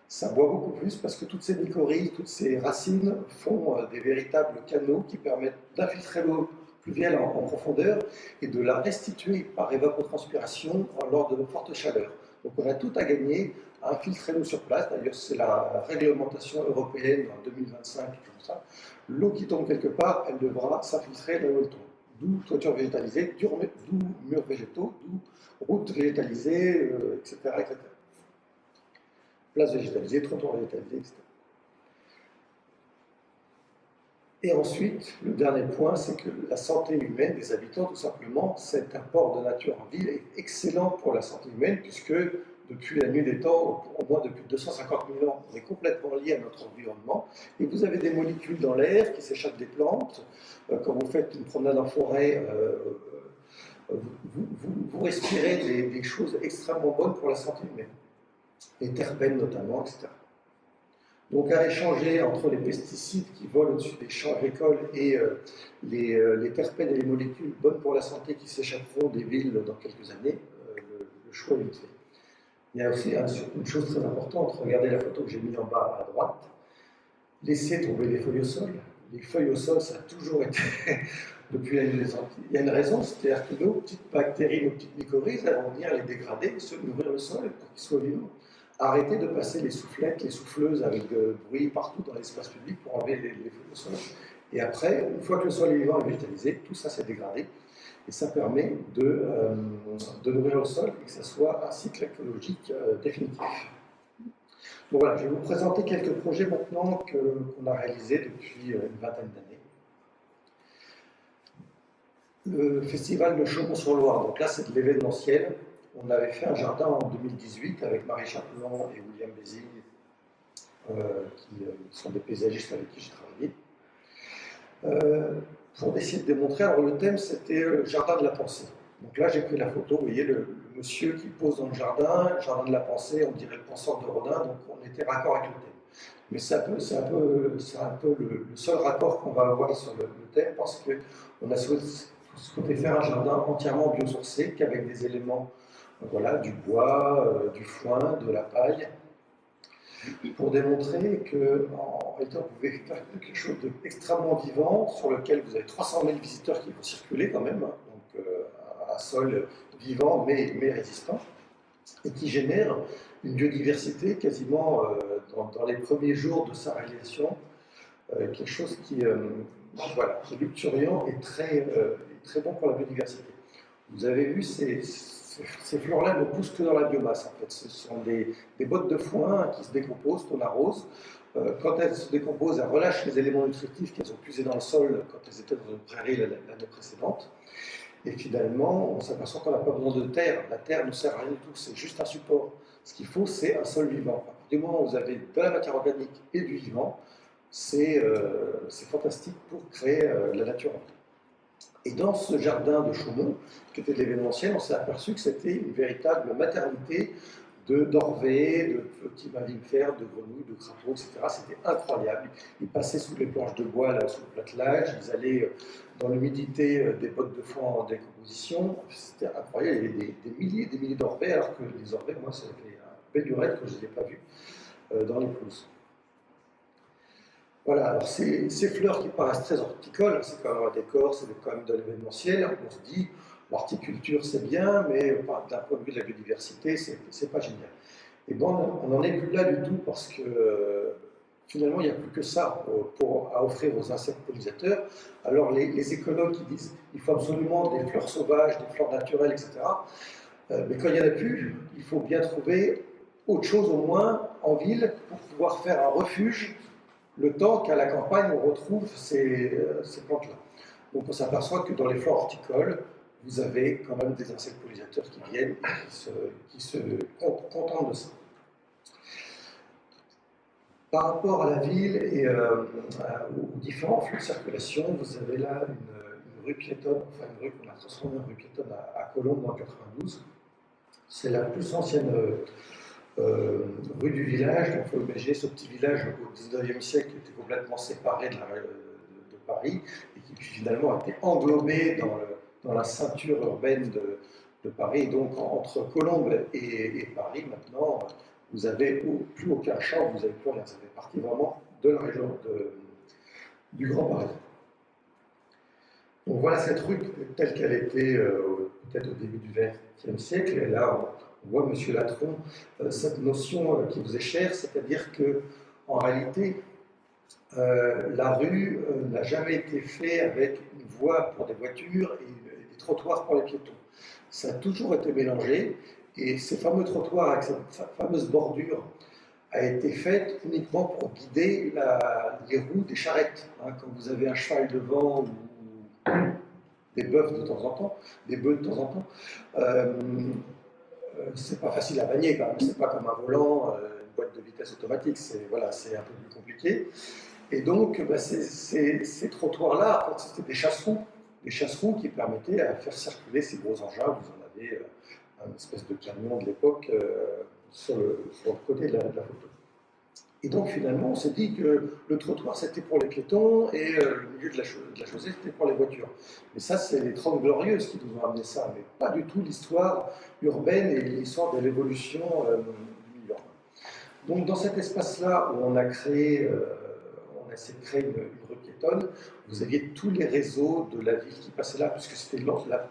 Ça boit beaucoup plus parce que toutes ces mycorhizes, toutes ces racines font des véritables canaux qui permettent d'infiltrer l'eau pluviale en profondeur et de la restituer par évapotranspiration lors de fortes chaleurs. Donc on a tout à gagner à infiltrer l'eau sur place. D'ailleurs, c'est la réglementation européenne en 2025 comme ça. L'eau qui tombe quelque part, elle devra s'infiltrer là où elle tombe. D'où toiture végétalisée, d'où murs végétaux, d'où routes végétalisées, etc., etc. Places végétalisées, trottoirs végétalisés, etc. Et ensuite, le dernier point, c'est que la santé humaine des habitants, tout simplement, cet apport de nature en ville est excellent pour la santé humaine, puisque depuis la nuit des temps, au moins depuis 250 000 ans, on est complètement lié à notre environnement. Et vous avez des molécules dans l'air qui s'échappent des plantes. Quand vous faites une promenade en forêt, vous respirez des choses extrêmement bonnes pour la santé humaine. Les terpènes notamment, etc. Donc à échanger entre les pesticides qui volent au-dessus des champs agricoles et les terpènes et les molécules bonnes pour la santé qui s'échapperont des villes dans quelques années, le choix est vite fait. Il y a aussi une chose très importante, regardez la photo que j'ai mise en bas à droite, laissez tomber les feuilles au sol. Les feuilles au sol, ça a toujours été, depuis la nuit des Antilles. Il y a une raison, c'est-à-dire que nos petites bactéries, nos petites mycorhizes, elles vont venir les dégrader, se nourrir le sol pour qu'ils soient vivants. Arrêtez de passer les soufflettes, les souffleuses avec de bruit partout dans l'espace public pour enlever les feuilles au sol. Et après, une fois que le sol est vivant et végétalisé, tout ça s'est dégradé. Et ça permet de nourrir le sol et que ça soit un cycle écologique définitif. Donc voilà, je vais vous présenter quelques projets maintenant qu'on a réalisés depuis une vingtaine d'années. Le festival de Chaumont-sur-Loire, donc là c'est de l'événementiel. On avait fait un jardin en 2018 avec Marie Chapelan et William Bézille, qui sont des paysagistes avec qui j'ai travaillé. Pour essayer de démontrer, alors le thème c'était le jardin de la pensée. Donc là j'ai pris la photo, vous voyez le monsieur qui pose dans le jardin de la pensée, on dirait le penseur de Rodin, donc on était raccord avec le thème. Mais c'est un peu le seul raccord qu'on va avoir sur le thème parce qu'on a souhaité faire un jardin entièrement biosourcé qu'avec des éléments, voilà, du bois, du foin, de la paille, pour démontrer qu'en réalité, on pouvait faire quelque chose d'extrêmement vivant, sur lequel vous avez 300 000 visiteurs qui vont circuler quand même, donc un sol vivant mais résistant, et qui génère une biodiversité quasiment dans les premiers jours de sa réalisation, quelque chose qui voilà, est luxuriant et très bon pour la biodiversité. Vous avez vu, ces fleurs-là ne poussent que dans la biomasse, en fait. Ce sont des bottes de foin qui se décomposent, qu'on arrose. Quand elles se décomposent, elles relâchent les éléments nutritifs qu'elles ont puisés dans le sol quand elles étaient dans une prairie l'année précédente. Et finalement, on s'aperçoit qu'on n'a pas besoin de terre. La terre ne sert à rien du tout, c'est juste un support. Ce qu'il faut, c'est un sol vivant. Du moment où vous avez de la matière organique et du vivant, c'est fantastique pour créer la nature en ville. Et dans ce jardin de Chaumont, qui était de l'événementiel, on s'est aperçu que c'était une véritable maternité d'orvets, de petits mammifères, de grenouilles, de crapauds, etc. C'était incroyable. Ils passaient sous les planches de bois, là, sous le platelage, ils allaient dans l'humidité des bottes de foin en décomposition. C'était incroyable, il y avait des milliers et des milliers d'orvets, alors que les orvets, moi, ça fait un bel lurette que je ne les ai pas vus dans les pelouses. Voilà, alors ces fleurs qui paraissent très horticoles, c'est quand même un décor, c'est quand même de l'événementiel, on se dit, l'horticulture c'est bien, mais d'un point de vue de la biodiversité, c'est pas génial. Et bon, on n'en est plus là du tout parce que finalement, il n'y a plus que ça à offrir aux insectes pollinisateurs. Alors les écologues qui disent qu'il faut absolument des fleurs sauvages, des fleurs naturelles, etc. Mais quand il n'y en a plus, il faut bien trouver autre chose au moins en ville pour pouvoir faire un refuge le temps qu'à la campagne on retrouve ces plantes-là. Donc on s'aperçoit que dans les fleurs horticoles, vous avez quand même des insectes pollinisateurs qui viennent et qui se contentent de ça. Par rapport à la ville et aux différents flux de circulation, vous avez là une rue piétonne, enfin une rue qu'on a transformée en rue piétonne à Colombes en 92. C'est la plus ancienne rue du village. Donc, il faut imaginer ce petit village au XIXe siècle qui était complètement séparé de Paris et qui finalement a été englobé dans la ceinture urbaine de Paris. Et donc, entre Colombes et Paris, maintenant, vous n'avez plus aucun champ, vous n'avez plus rien. Ça fait partie vraiment de la région du Grand Paris. Donc voilà cette rue telle qu'elle était peut-être au début du XXe siècle. Et là, on voit, M. Latron, cette notion qui vous est chère, c'est-à-dire qu'en réalité, la rue n'a jamais été faite avec une voie pour des voitures et des trottoirs pour les piétons. Ça a toujours été mélangé, et ces fameux trottoirs avec cette fameuse bordure a été faite uniquement pour guider les roues des charrettes. Hein, quand vous avez un cheval devant ou des bœufs de temps en temps, des bœufs de temps en temps, c'est pas facile à manier quand même, c'est pas comme un volant, une boîte de vitesse automatique, c'est un peu plus compliqué. Et donc, ces trottoirs-là, en fait, c'était des chasse-roues qui permettaient à faire circuler ces gros engins. Vous en avez une espèce de camion de l'époque sur le côté de la photo. Et donc, finalement, on s'est dit que le trottoir, c'était pour les piétons et le milieu de la chaussée, c'était pour les voitures. Mais ça, c'est les 30 Glorieuses qui nous ont amené ça, mais pas du tout l'histoire urbaine et l'histoire de l'évolution du milieu urbain. Donc, dans cet espace-là où on a essayé de créer une rue piétonne, vous aviez tous les réseaux de la ville qui passaient là, puisque c'était la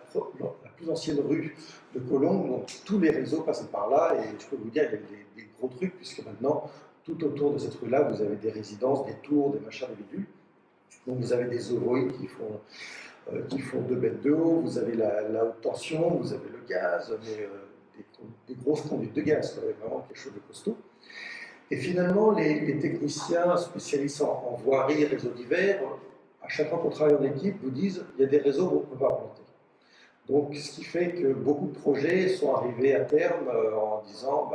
plus ancienne rue de Colombes, donc tous les réseaux passaient par là, et je peux vous dire, il y a des gros trucs, puisque maintenant, tout autour de cette rue-là, vous avez des résidences, des tours, des machins, des bidules. Donc vous avez des ovoïdes qui font 2 mètres de haut, vous avez la haute tension, vous avez le gaz, mais des grosses conduites de gaz, vraiment quelque chose de costaud. Et finalement, les techniciens spécialistes en voirie, réseaux divers, à chaque fois qu'on travaille en équipe, vous disent il y a des réseaux où on ne peut pas implanter. Donc, ce qui fait que beaucoup de projets sont arrivés à terme en disant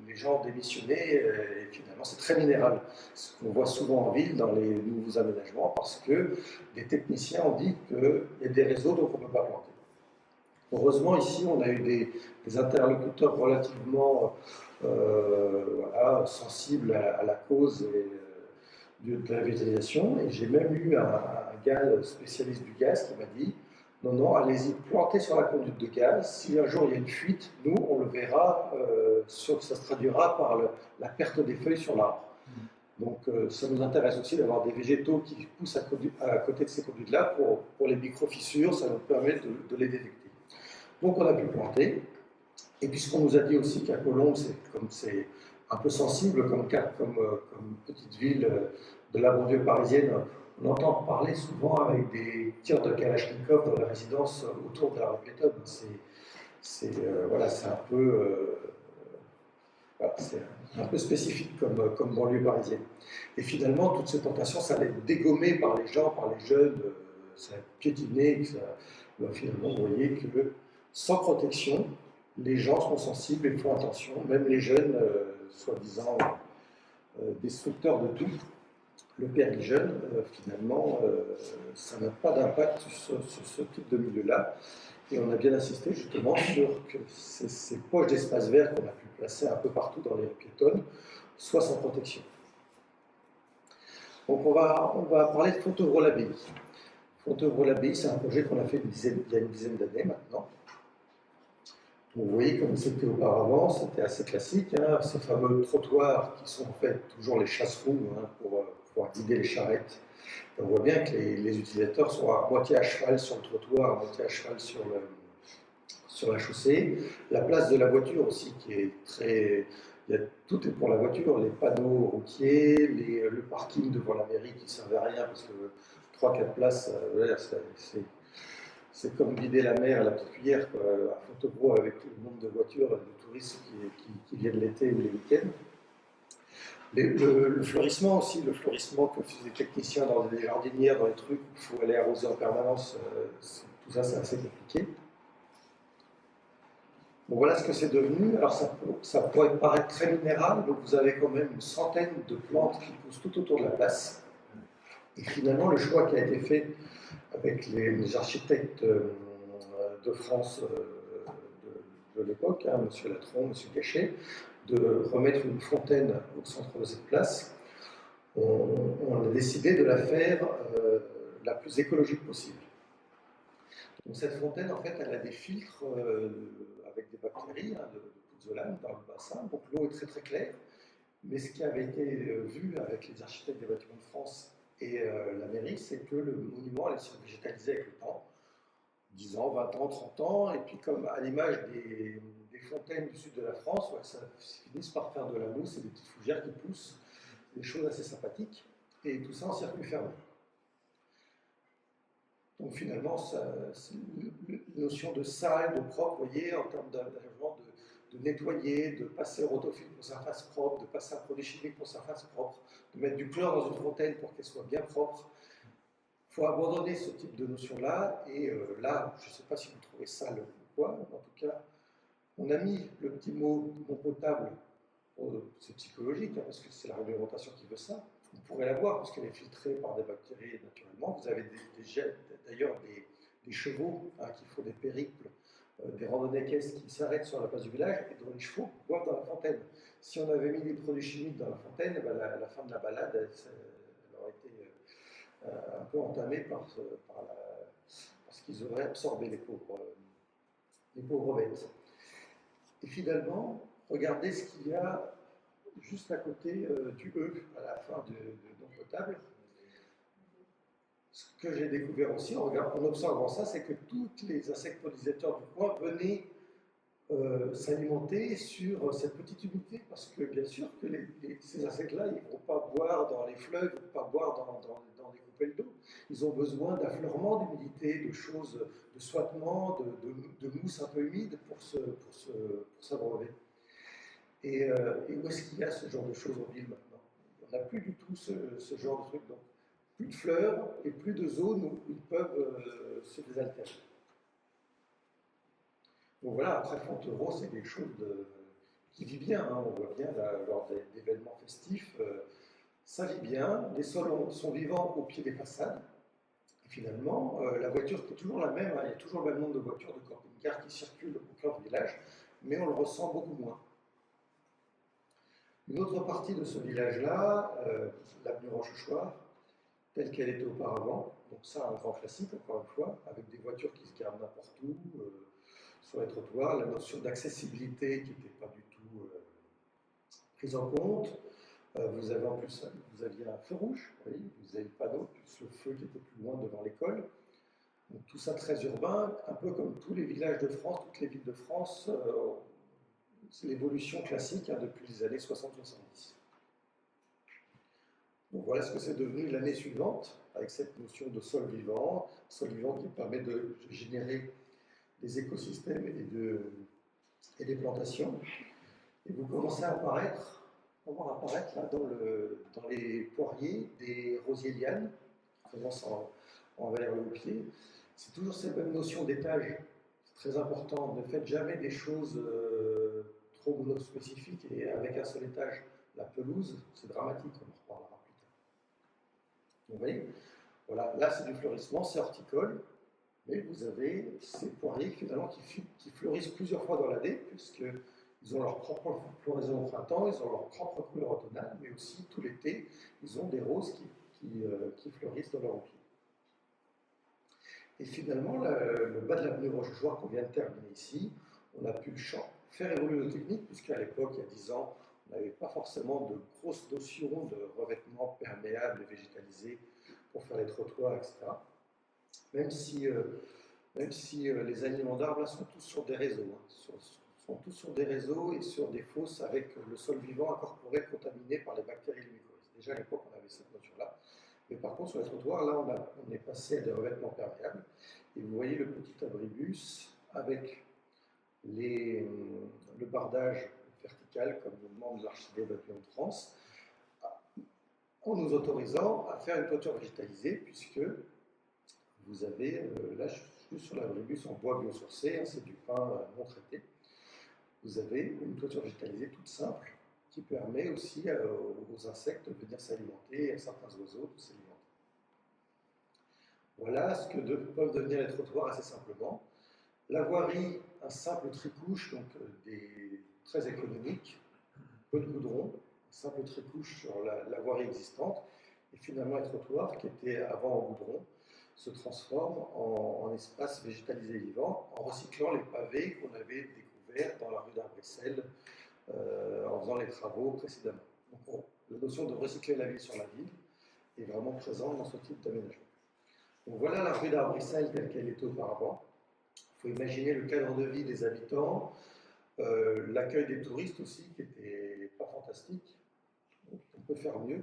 les gens ont démissionné et finalement c'est très minéral. Ce qu'on voit souvent en ville dans les nouveaux aménagements parce que les techniciens ont dit qu'il y a des réseaux donc on ne peut pas planter. Heureusement, ici, on a eu des interlocuteurs relativement sensibles à la cause de la végétalisation. Et j'ai même eu un gars spécialiste du gaz qui m'a dit non, allez-y, plantez sur la conduite de gaz. Si un jour il y a une fuite, nous, on le verra, ça se traduira par la perte des feuilles sur l'arbre. Donc ça nous intéresse aussi d'avoir des végétaux qui poussent à côté de ces conduites-là pour les micro-fissures, ça nous permet de les détecter. Donc on a pu planter, et puis ce qu'on nous a dit aussi qu'à Colombes, c'est un peu sensible comme petite ville de la banlieue parisienne, on entend parler souvent avec des tirs de Kalachnikov dans la résidence autour de la rue piétonne. C'est un peu spécifique comme banlieue parisienne. Et finalement, toutes ces tentations, ça allait être dégommé par les gens, par les jeunes, ça a piétiné. Finalement, vous voyez que sans protection, les gens sont sensibles et font attention, même les jeunes, soi-disant destructeurs de tout, le périgène, finalement, ça n'a pas d'impact sur ce type de milieu-là. Et on a bien insisté justement sur que ces poches d'espace vert qu'on a pu placer un peu partout dans les rues piétonnes soient sans protection. Donc on va parler de Fontevraud-l'Abbaye. Fontevraud-l'Abbaye, c'est un projet qu'on a fait il y a une dizaine d'années maintenant. Donc vous voyez comme c'était auparavant, c'était assez classique, hein, ces fameux trottoirs qui sont en fait toujours les chasse-roues pour pouvoir guider les charrettes. Et on voit bien que les utilisateurs sont à moitié à cheval sur le trottoir, à moitié à cheval sur la chaussée. La place de la voiture aussi qui est très... tout est pour la voiture, les panneaux routiers, le parking devant la mairie qui ne servait à rien parce que 3-4 places, c'est comme vider la mer à la petite cuillère quoi, à Fontevraud avec tout le nombre de voitures et de touristes qui viennent l'été ou les week-ends. Le fleurissement aussi, le fleurissement que faisaient les techniciens dans les jardinières, dans les trucs où il faut aller arroser en permanence, tout ça c'est assez compliqué. Bon, voilà ce que c'est devenu. Alors ça pourrait paraître très minéral, donc vous avez quand même une centaine de plantes qui poussent tout autour de la place. Et finalement, le choix qui a été fait avec les architectes de France de l'époque, hein, M. Latron, M. Gachet, de remettre une fontaine au centre de cette place, on a décidé de la faire la plus écologique possible. Donc cette fontaine, en fait, elle a des filtres avec des bactéries de pouzzolane dans le bassin, donc l'eau est très très claire. Mais ce qui avait été vu avec les architectes des bâtiments de France et la mairie, c'est que le monument allait se végétaliser avec le temps, 10 ans, 20 ans, 30 ans, et puis comme à l'image des fontaines du sud de la France, ouais, ça finit par faire de la mousse et des petites fougères qui poussent, des choses assez sympathiques, et tout ça en circuit fermé. Donc finalement, la notion de sale, de propre, vous voyez, en termes d'aménagement, de nettoyer, de passer au rotofil pour que ça fasse propre, de passer un produit chimique pour que ça fasse propre, de mettre du chlore dans une fontaine pour qu'elle soit bien propre. Il faut abandonner ce type de notion-là, et là, je ne sais pas si vous trouvez sale ou quoi, en tout cas, on a mis le petit mot non potable, c'est psychologique, hein, parce que c'est la réglementation qui veut ça. Vous pourrez la voir, parce qu'elle est filtrée par des bactéries naturellement. Vous avez d'ailleurs des chevaux qui font des périples, des randonnées équestres qui s'arrêtent sur la place du village et dont les chevaux boivent dans la fontaine. Si on avait mis des produits chimiques dans la fontaine, eh ben, à la fin de la balade, elle aurait été un peu entamée parce qu'ils auraient absorbé les pauvres bêtes. Et finalement, regardez ce qu'il y a juste à côté du E, à la fin de non potable. Ce que j'ai découvert aussi en observant ça, c'est que tous les insectes pollinisateurs du coin venaient s'alimenter sur cette petite unité, parce que bien sûr que ces insectes-là, ils ne vont pas boire dans les fleuves, ils ne vont pas boire dans des coupelles d'eau. Ils ont besoin d'affleurement, d'humidité, de choses, de soitement, de mousse un peu humide pour s'abreuver. Et où est-ce qu'il y a ce genre de choses en ville maintenant? On n'a plus du tout ce genre de truc. Donc, plus de fleurs et plus de zones où ils peuvent se désaltérer. Donc voilà, après Fontevraud, c'est quelque chose qui vit bien. Hein, on voit bien là, lors d'événements festifs, ça vit bien. Les sols sont vivants au pied des façades. Et finalement, la voiture qui est toujours la même, hein, il y a toujours le même nombre de voitures de camping-car qui circulent au cœur du village, mais on le ressent beaucoup moins. Une autre partie de ce village-là, l'avenue Rochechouart, telle qu'elle était auparavant, donc ça un grand classique encore une fois, avec des voitures qui se gardent n'importe où, sur les trottoirs, la notion d'accessibilité qui n'était pas du tout prise en compte. Vous avez en plus, vous aviez un feu rouge, oui, vous avez le panneau, plus le feu qui était plus loin devant l'école. Donc tout ça très urbain, un peu comme tous les villages de France, toutes les villes de France, c'est l'évolution classique depuis les années 60-70. Donc voilà ce que c'est devenu l'année suivante, avec cette notion de sol vivant qui permet de générer des écosystèmes et des plantations. Et vous commencez à voir apparaître là, dans les poiriers des rosiers lianes qui commencent en vers le pied. C'est toujours cette même notion d'étage, c'est très important. Ne faites jamais des choses trop monospécifiques et avec un seul étage. La pelouse, c'est dramatique, on en reparlera plus tard. Vous voyez, voilà, là c'est du fleurissement, c'est horticole, mais vous avez ces poiriers finalement qui fleurissent plusieurs fois dans l'année, puisqu'ils ont leur propre floraison au printemps, ils ont leur propre couleur automnale, mais aussi tout l'été, ils ont des roses qui fleurissent dans leur outil. Et finalement, le bas de l'avenue Rochechouart qu'on vient de terminer ici, on a pu faire évoluer nos techniques, puisqu'à l'époque, il y a 10 ans, on n'avait pas forcément de grosses notions de revêtement perméable et végétalisé pour faire les trottoirs, etc. Même si, les alignements d'arbres sont tous sur des réseaux, sont tous sur des réseaux et sur des fosses avec le sol vivant incorporé, contaminé par les bactéries et les mycorhizes. Déjà à l'époque, on avait cette notion-là. Mais par contre, sur les trottoirs, là, on est passé à des revêtements perméables. Et vous voyez le petit abribus avec le bardage vertical, comme nous demande l'Archidé Bâtiment de France, en nous autorisant à faire une toiture végétalisée, puisque vous avez, là je suis sur l'abribus en bois biosourcé, c'est du pin non traité. Vous avez une toiture végétalisée toute simple qui permet aussi aux insectes de venir s'alimenter et à certains oiseaux de s'alimenter. Voilà ce que peuvent devenir les trottoirs assez simplement. La voirie, un simple tricouche, donc très économique, peu de goudron, un simple tricouche sur la voirie existante, et finalement les trottoirs qui étaient avant en goudron se transforment en espace végétalisé vivant en recyclant les pavés qu'on avait découverts dans la rue d'Arbrissel en faisant les travaux précédemment. Donc la notion de recycler la ville sur la ville est vraiment présente dans ce type d'aménagement. Donc voilà la rue d'Arbrissel telle qu'elle était auparavant. Il faut imaginer le cadre de vie des habitants, l'accueil des touristes aussi, qui n'était pas fantastique. Donc, on peut faire mieux.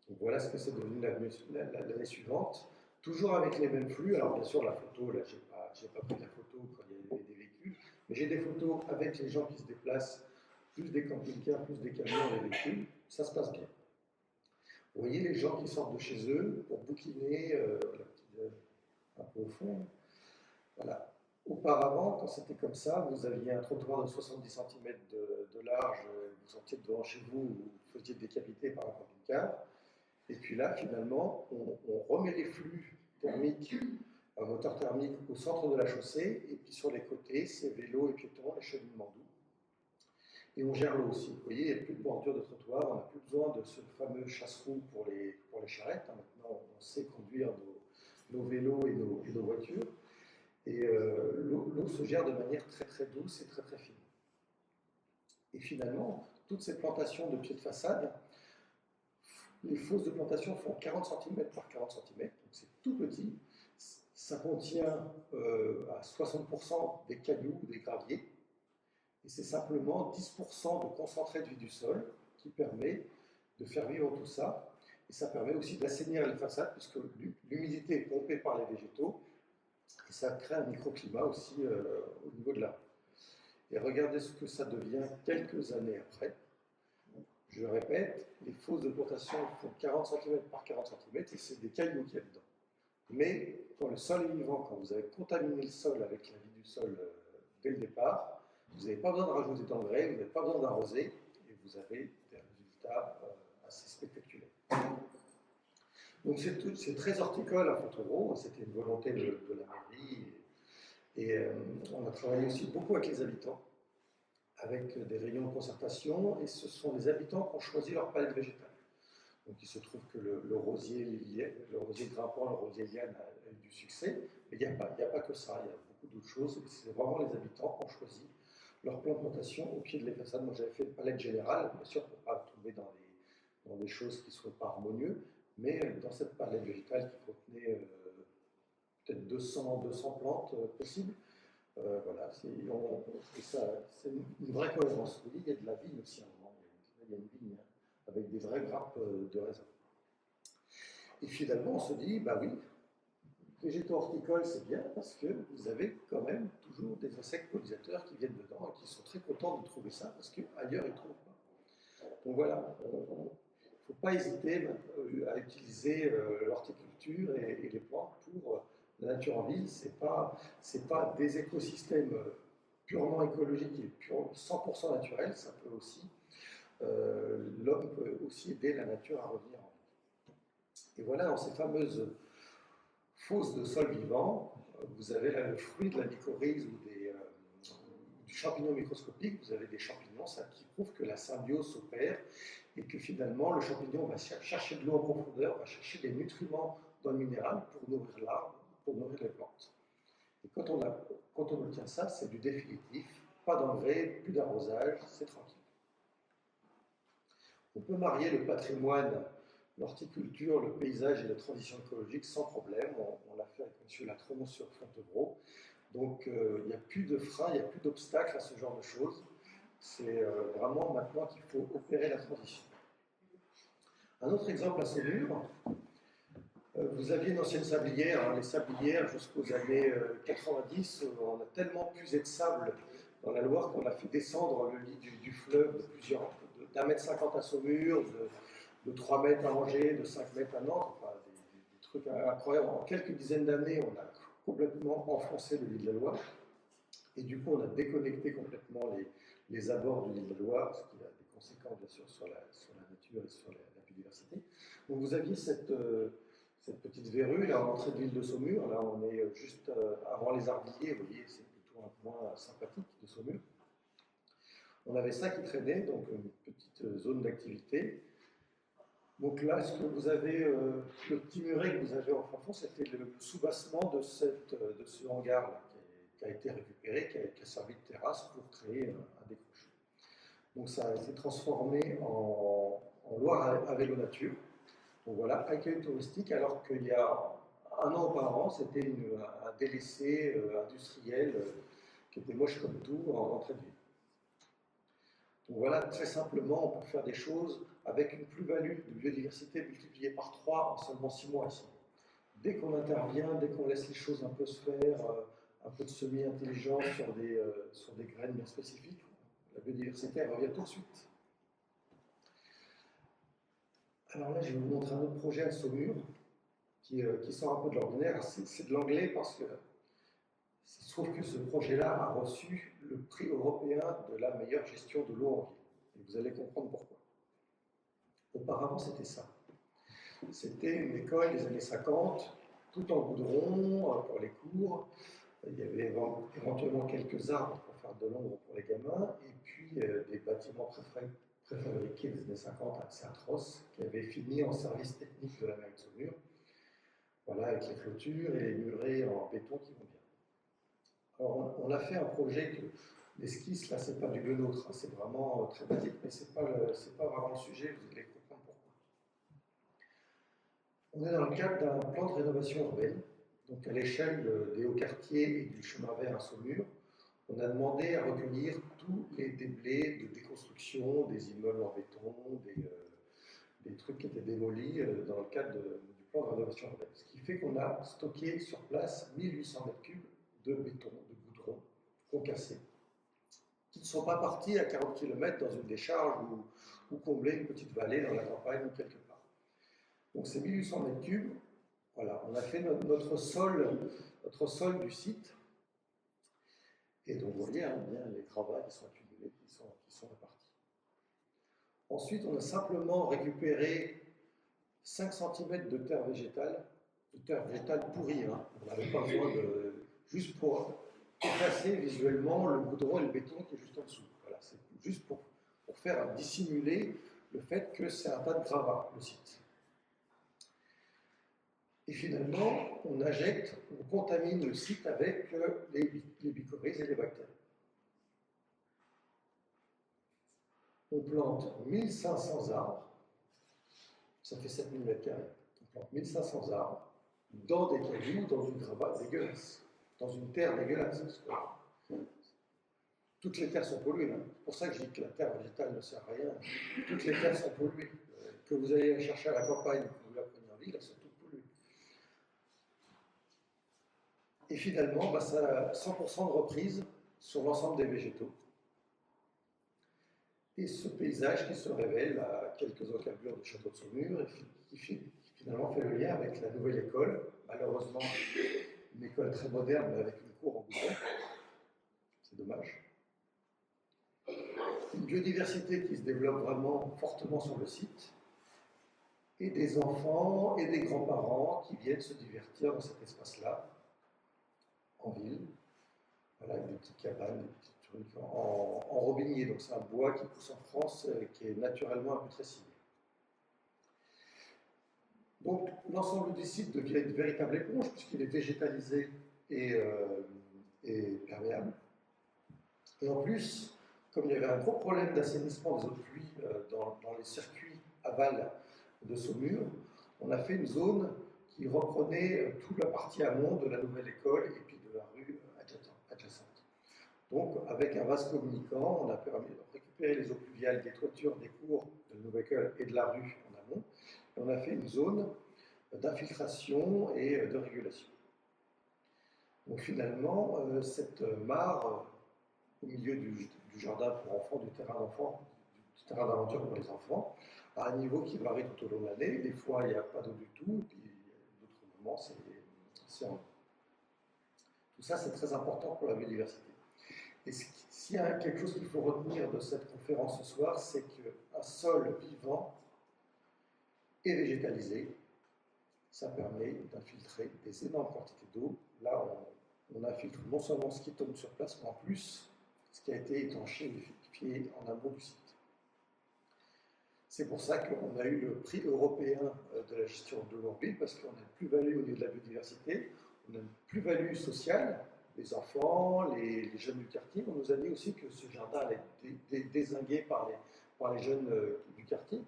Donc, voilà ce que c'est devenu l'année suivante. Toujours avec les mêmes flux. Alors bien sûr, la photo, là, j'ai pas pris la photo quand il y avait des véhicules, mais j'ai des photos avec les gens qui se déplacent, plus des camping-cars, plus des camions, des véhicules. Ça se passe bien. Vous voyez les gens qui sortent de chez eux pour bouquiner, un peu au fond. Voilà. Auparavant, quand c'était comme ça, vous aviez un trottoir de 70 cm de large, vous sortiez devant chez vous, vous faisiez décapiter par un camping-car. Et puis là, finalement, on remet les flux thermiques, un moteur thermique au centre de la chaussée, et puis sur les côtés, c'est vélos et piétons, les cheminements doux. Et on gère l'eau aussi. Vous voyez, il n'y a plus de bordure de trottoir, on n'a plus besoin de ce fameux chasse-roue pour les charrettes. Maintenant, on sait conduire nos vélos et nos voitures. Et l'eau se gère de manière très très douce et très très fine. Et finalement, toutes ces plantations de pieds de façade, les fosses de plantation font 40 cm par 40 cm, donc c'est tout petit. Ça contient à 60% des cailloux ou des graviers. Et c'est simplement 10% de concentré de vie du sol qui permet de faire vivre tout ça. Et ça permet aussi d'assainir les façades, puisque l'humidité est pompée par les végétaux. Et ça crée un microclimat aussi au niveau de la rue. Et regardez ce que ça devient quelques années après. Je répète, les fosses de plantation font 40 cm par 40 cm et c'est des cailloux qu'il y a dedans. Mais quand le sol est vivant, quand vous avez contaminé le sol avec la vie du sol dès le départ, vous n'avez pas besoin de rajouter d'engrais, vous n'avez pas besoin d'arroser et vous avez des résultats assez spectaculaires. Donc c'est très horticole à Fontevraud, c'était une volonté de la mairie et on a travaillé aussi beaucoup avec les habitants, avec des réunions de concertation, et ce sont les habitants qui ont choisi leur palette végétale. Donc il se trouve que le rosier grimpant, le rosier liane a eu du succès, mais il n'y a pas que ça, il y a beaucoup d'autres choses, et c'est vraiment les habitants qui ont choisi leur plan de plantation au pied de les façades. Moi j'avais fait une palette générale, bien sûr pour ne pas tomber dans des choses qui ne soient pas harmonieuses, mais dans cette palette végétale qui contenait peut-être 200 plantes possibles, voilà, c'est une vraie cohérence. Vous voyez, il y a de la vigne aussi à un moment, il y a une vigne avec des vraies grappes de raisin. Et finalement, on se dit, bah oui, végétaux horticoles, c'est bien parce que vous avez quand même toujours des insectes pollinisateurs qui viennent dedans et qui sont très contents de trouver ça parce qu'ailleurs, ils ne trouvent pas. Donc voilà, il ne faut pas hésiter à utiliser l'horticulture et les plantes pour la nature en ville. Ce n'est pas des écosystèmes purement écologiques et 100% naturels, ça peut aussi, l'homme peut aussi aider la nature à revenir en vie. Et voilà, dans ces fameuses fosses de sol vivant, vous avez là le fruit de la mycorhize ou du champignon microscopique, vous avez des champignons, ça qui prouve que la symbiose s'opère et que finalement le champignon va chercher de l'eau en profondeur, va chercher des nutriments dans le minéral pour nourrir l'arbre, pour nourrir les plantes. Et quand on obtient ça, c'est du définitif, pas d'engrais, plus d'arrosage, c'est tranquille. On peut marier le patrimoine, l'horticulture, le paysage et la transition écologique sans problème. On l'a fait avec M. Latron sur Fontevraud. Donc il n'y a plus de frein, il n'y a plus d'obstacles à ce genre de choses. C'est vraiment maintenant qu'il faut opérer la transition. Un autre exemple à Saumur, vous aviez une ancienne sablière, hein, les sablières jusqu'aux années 90, on a tellement puisé de sable dans la Loire qu'on a fait descendre le lit du fleuve d'1,50 m à Saumur, de 3 mètres à Angers, de 5 mètres à Nantes, enfin des trucs incroyables. En quelques dizaines d'années, on a complètement enfoncé le lit de la Loire. Et du coup, on a déconnecté complètement les abords du lit de la Loire, ce qui a des conséquences bien sûr sur la nature et sur la biodiversité. Donc vous aviez cette petite verrue là, à l'entrée de l'île de Saumur. Là, on est juste avant les Arbilliers, vous voyez, c'est plutôt un point sympathique de Saumur. On avait ça qui traînait, donc une petite zone d'activité. Donc là, ce que vous avez, le petit muret que vous avez en fond, c'était le soubassement de ce hangar là, qui a été récupéré, qui a servi de terrasse pour créer un décrocheur. Donc ça a été transformé en Loire à vélo nature. Donc voilà, accueil touristique, alors qu'il y a un an auparavant, c'était un délaissé industriel qui était moche comme tout en entrée de ville. Donc voilà, très simplement, on peut faire des choses avec une plus-value de biodiversité multipliée par 3 en seulement 6 mois ici. Dès qu'on intervient, dès qu'on laisse les choses un peu se faire, un peu de semis intelligent sur des graines bien spécifiques, la biodiversité revient tout de suite. Alors là, je vais vous montrer un autre projet à Saumur qui sort un peu de l'ordinaire. C'est de l'anglais parce que il se trouve que ce projet-là a reçu le prix européen de la meilleure gestion de l'eau en ville. Et vous allez comprendre pourquoi. Auparavant, c'était ça. C'était une école des années 50, tout en goudron pour les cours. Il y avait éventuellement quelques arbres pour faire de l'ombre pour les gamins, et puis des bâtiments préfabriqués des années 50 assez atroces, qui avaient fini en service technique de la mairie de Saumur. Voilà, avec les clôtures et les murets en béton qui vont bien. Alors, on a fait un projet que l'esquisse, là, c'est pas du nôtre, hein, c'est vraiment très basique, mais c'est pas vraiment le sujet, vous allez comprendre pourquoi. On est dans le cadre d'un plan de rénovation urbaine, donc à l'échelle des hauts quartiers et du chemin vert à Saumur. On a demandé à recueillir tous les déblais de déconstruction des immeubles en béton, des trucs qui étaient démolis dans le cadre du plan de rénovation urbaine. Ce qui fait qu'on a stocké sur place 1800 m3 de béton, de goudron concassé, qui ne sont pas partis à 40 km dans une décharge ou combler une petite vallée dans la campagne ou quelque part. Donc ces 1800 m3, voilà, on a fait notre sol du site. Et donc vous voyez bien les gravats qui sont accumulés, qui sont répartis. Ensuite, on a simplement récupéré 5 cm de terre végétale pourrie. Hein. On n'avait pas besoin juste pour effacer visuellement le goudron et le béton qui est juste en dessous. Voilà, c'est juste pour faire dissimuler le fait que c'est un tas de gravats, le site. Et finalement, on injecte, on contamine le site avec les mycorhizes et les bactéries. On plante 1500 arbres, ça fait 7000 m². On plante 1500 arbres dans des cailloux, dans une gravat dégueulasse, dans une terre dégueulasse. Toutes les terres sont polluées. Hein. C'est pour ça que je dis que la terre végétale ne sert à rien. Toutes les terres sont polluées. Que vous allez chercher à la campagne, que vous la preniez en ville, elles sont toutes polluées. Et finalement, ça a 100% de reprise sur l'ensemble des végétaux. Et ce paysage qui se révèle à quelques encablures du château de Saumur et qui finalement fait le lien avec la nouvelle école, malheureusement une école très moderne mais avec une cour en goudron. C'est dommage. Une biodiversité qui se développe vraiment fortement sur le site. et des enfants et des grands-parents qui viennent se divertir dans cet espace-là, en ville. Voilà, avec des petites cabanes, des petits trucs en robinier. Donc c'est un bois qui pousse en France, qui est naturellement un peu tressillé. Donc l'ensemble du site devient une véritable éponge puisqu'il est végétalisé et perméable. Et en plus, comme il y avait un gros problème d'assainissement des eaux de pluie dans les circuits aval de Saumur, on a fait une zone qui reprenait toute la partie amont de la nouvelle école et puis de la rue adjacente. Donc, avec un vase communicant, on a permis de récupérer les eaux pluviales des toitures des cours de la nouvelle école et de la rue en amont. Et on a fait une zone d'infiltration et de régulation. Donc finalement, cette mare au milieu du jardin pour enfants, du terrain terrain d'aventure pour les enfants, à un niveau qui varie tout au long de l'année. Des fois, il n'y a pas d'eau du tout, et puis d'autres moments, c'est en eau. Tout ça, c'est très important pour la biodiversité. Et s'il y a quelque chose qu'il faut retenir de cette conférence ce soir, c'est qu'un sol vivant et végétalisé, ça permet d'infiltrer des énormes quantités d'eau. Là, on infiltre non seulement ce qui tombe sur place, mais en plus ce qui a été étanché et liquéfié en amont du site. C'est pour ça qu'on a eu le prix européen de la gestion de l'eau en ville, parce qu'on a une plus-value au niveau de la biodiversité, on a une plus-value sociale, les enfants, les jeunes du quartier. On nous a dit aussi que ce jardin allait être dézingué par les jeunes du quartier.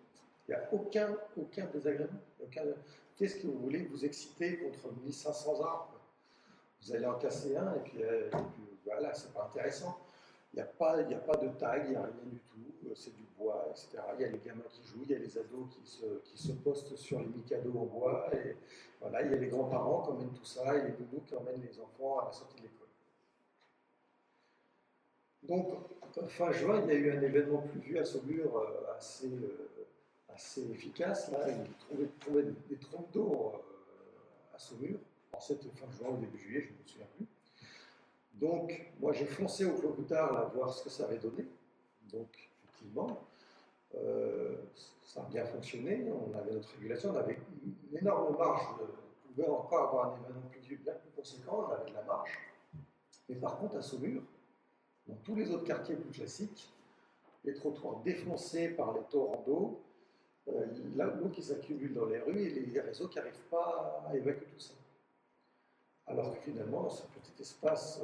Il n'y a aucun désagrément. Qu'est-ce que vous voulez vous exciter contre 1500 arbres? Vous allez en casser un et puis voilà, c'est pas intéressant. Il n'y a pas de tag, il n'y a rien du tout, c'est du bois, etc. Il y a les gamins qui jouent, il y a les ados qui se postent sur les micados en bois, et voilà, il y a les grands-parents qui emmènent tout ça, et les nounous qui emmènent les enfants à la sortie de l'école. Donc, fin juin, il y a eu un événement pluvieux à Saumur assez efficace. Là, il trouvait des trompes d'eau à Saumur. En cette fin juin ou début juillet, je ne me souviens plus. Donc, moi, j'ai foncé au Clos-Coutard là voir ce que ça avait donné. Donc, effectivement, ça a bien fonctionné. On avait notre régulation, on avait une énorme marge. On pouvait encore avoir un événement pluvieux bien plus conséquent, on avait de la marge. Mais par contre, à Saumur, dans tous les autres quartiers plus classiques, les trottoirs défoncés par les torrents d'eau, l'eau qui s'accumule dans les rues et les réseaux qui n'arrivent pas à évacuer tout ça. Alors que finalement, dans ce petit espace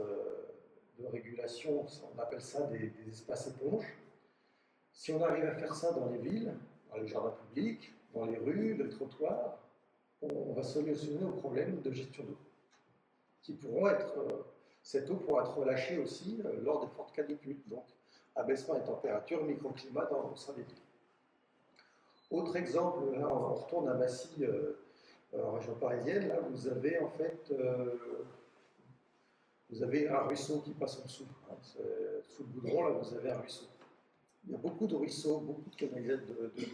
de régulation, on appelle ça des espaces éponges, si on arrive à faire ça dans les villes, dans les jardins publics, dans les rues, les trottoirs, on va solutionner nos problèmes de gestion d'eau, qui pourront être, cette eau pourra être relâchée aussi lors des fortes canicules, donc abaissement des températures, microclimat au sein des villes. Autre exemple, là on retourne à Massy, en région parisienne, là vous avez en fait vous avez un ruisseau qui passe en dessous. Hein, sous le goudron, là vous avez un ruisseau. Il y a beaucoup de ruisseaux, beaucoup de canalisations,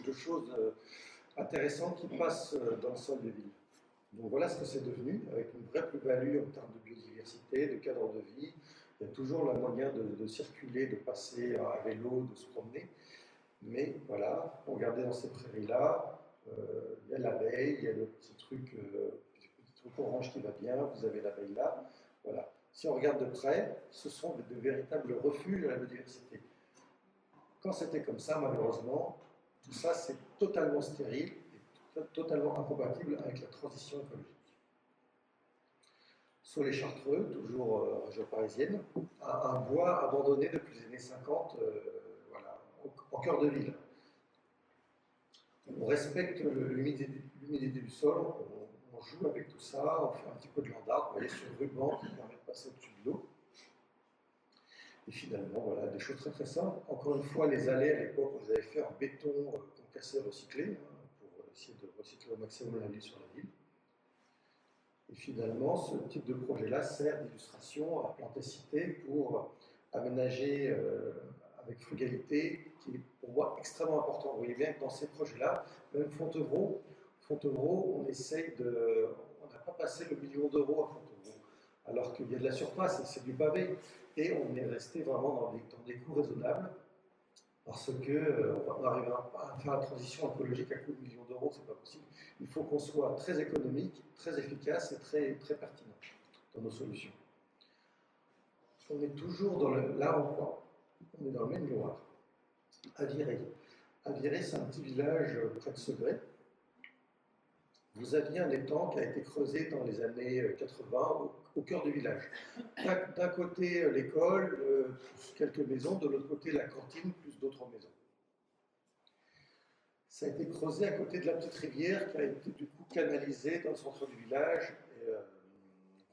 de choses intéressantes qui passent dans le sol des villes. Donc voilà ce que c'est devenu, avec une vraie plus-value en termes de biodiversité, de cadre de vie. Il y a toujours le moyen de circuler, de passer à vélo, de se promener. Mais voilà, regardez dans ces prairies-là, il y a l'abeille, il y a le petit truc orange qui va bien, vous avez l'abeille là. Voilà. Si on regarde de près, ce sont de véritables refuges à la biodiversité. Quand c'était comme ça, malheureusement, tout ça c'est totalement stérile et totalement incompatible avec la transition écologique. Sur les Chartreux, toujours région parisienne, un bois abandonné depuis les années 50, voilà, en cœur de ville. On respecte l'humidité du sol, on joue avec tout ça, on fait un petit peu de landard, vous voyez, sur le ruban qui permet de passer au-dessus de l'eau. Et finalement, voilà, des choses très très simples. Encore une fois, les allées à l'époque, on les avait fait en béton concassé recyclé, hein, pour essayer de recycler au maximum la ville sur la ville. Et finalement, ce type de projet-là sert d'illustration à Plantécité pour aménager avec frugalité, qui est pour moi extrêmement important. Vous voyez bien que dans ces projets-là, même Fontevraud, on essaye de... On n'a pas passé le million d'euros à Fontevraud, alors qu'il y a de la surface et c'est du pavé. Et on est resté vraiment dans des coûts raisonnables. Parce que on n'arrivera pas à faire la transition écologique à coût de millions d'euros, c'est pas possible. Il faut qu'on soit très économique, très efficace et très, très pertinent dans nos solutions. On est toujours dans le. Là, on est dans le Maine-et-Loire, à Viré. À Viré, c'est un petit village près de Segré. Vous aviez un étang qui a été creusé dans les années 80 au cœur du village. D'un côté, l'école, plus quelques maisons, de l'autre côté, la cantine, plus d'autres maisons. Ça a été creusé à côté de la petite rivière qui a été du coup canalisée dans le centre du village et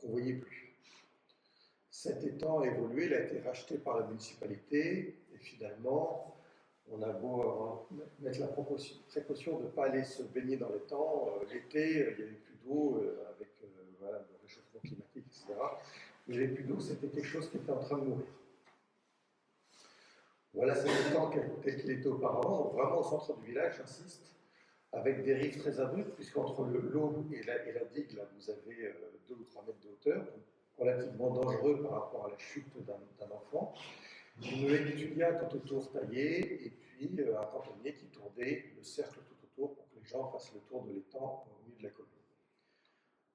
qu'on ne voyait plus. Cet étang a évolué, il a été racheté par la municipalité et finalement, on a beau mettre la précaution de ne pas aller se baigner dans l'étang. L'été, il n'y avait plus d'eau avec voilà, le réchauffement climatique, etc. Il n'y avait plus d'eau, c'était quelque chose qui était en train de mourir. Voilà cet étang tel qu'il était auparavant, vraiment au centre du village, j'insiste, avec des rives très abruptes, puisqu'entre l'eau et la digue, là, vous avez 2 ou 3 mètres de hauteur, donc relativement dangereux par rapport à la chute d'un enfant. Une haie tuya tout autour taillée, et puis un cantonnier qui tournait le cercle tout autour pour que les gens fassent le tour de l'étang au milieu de la commune.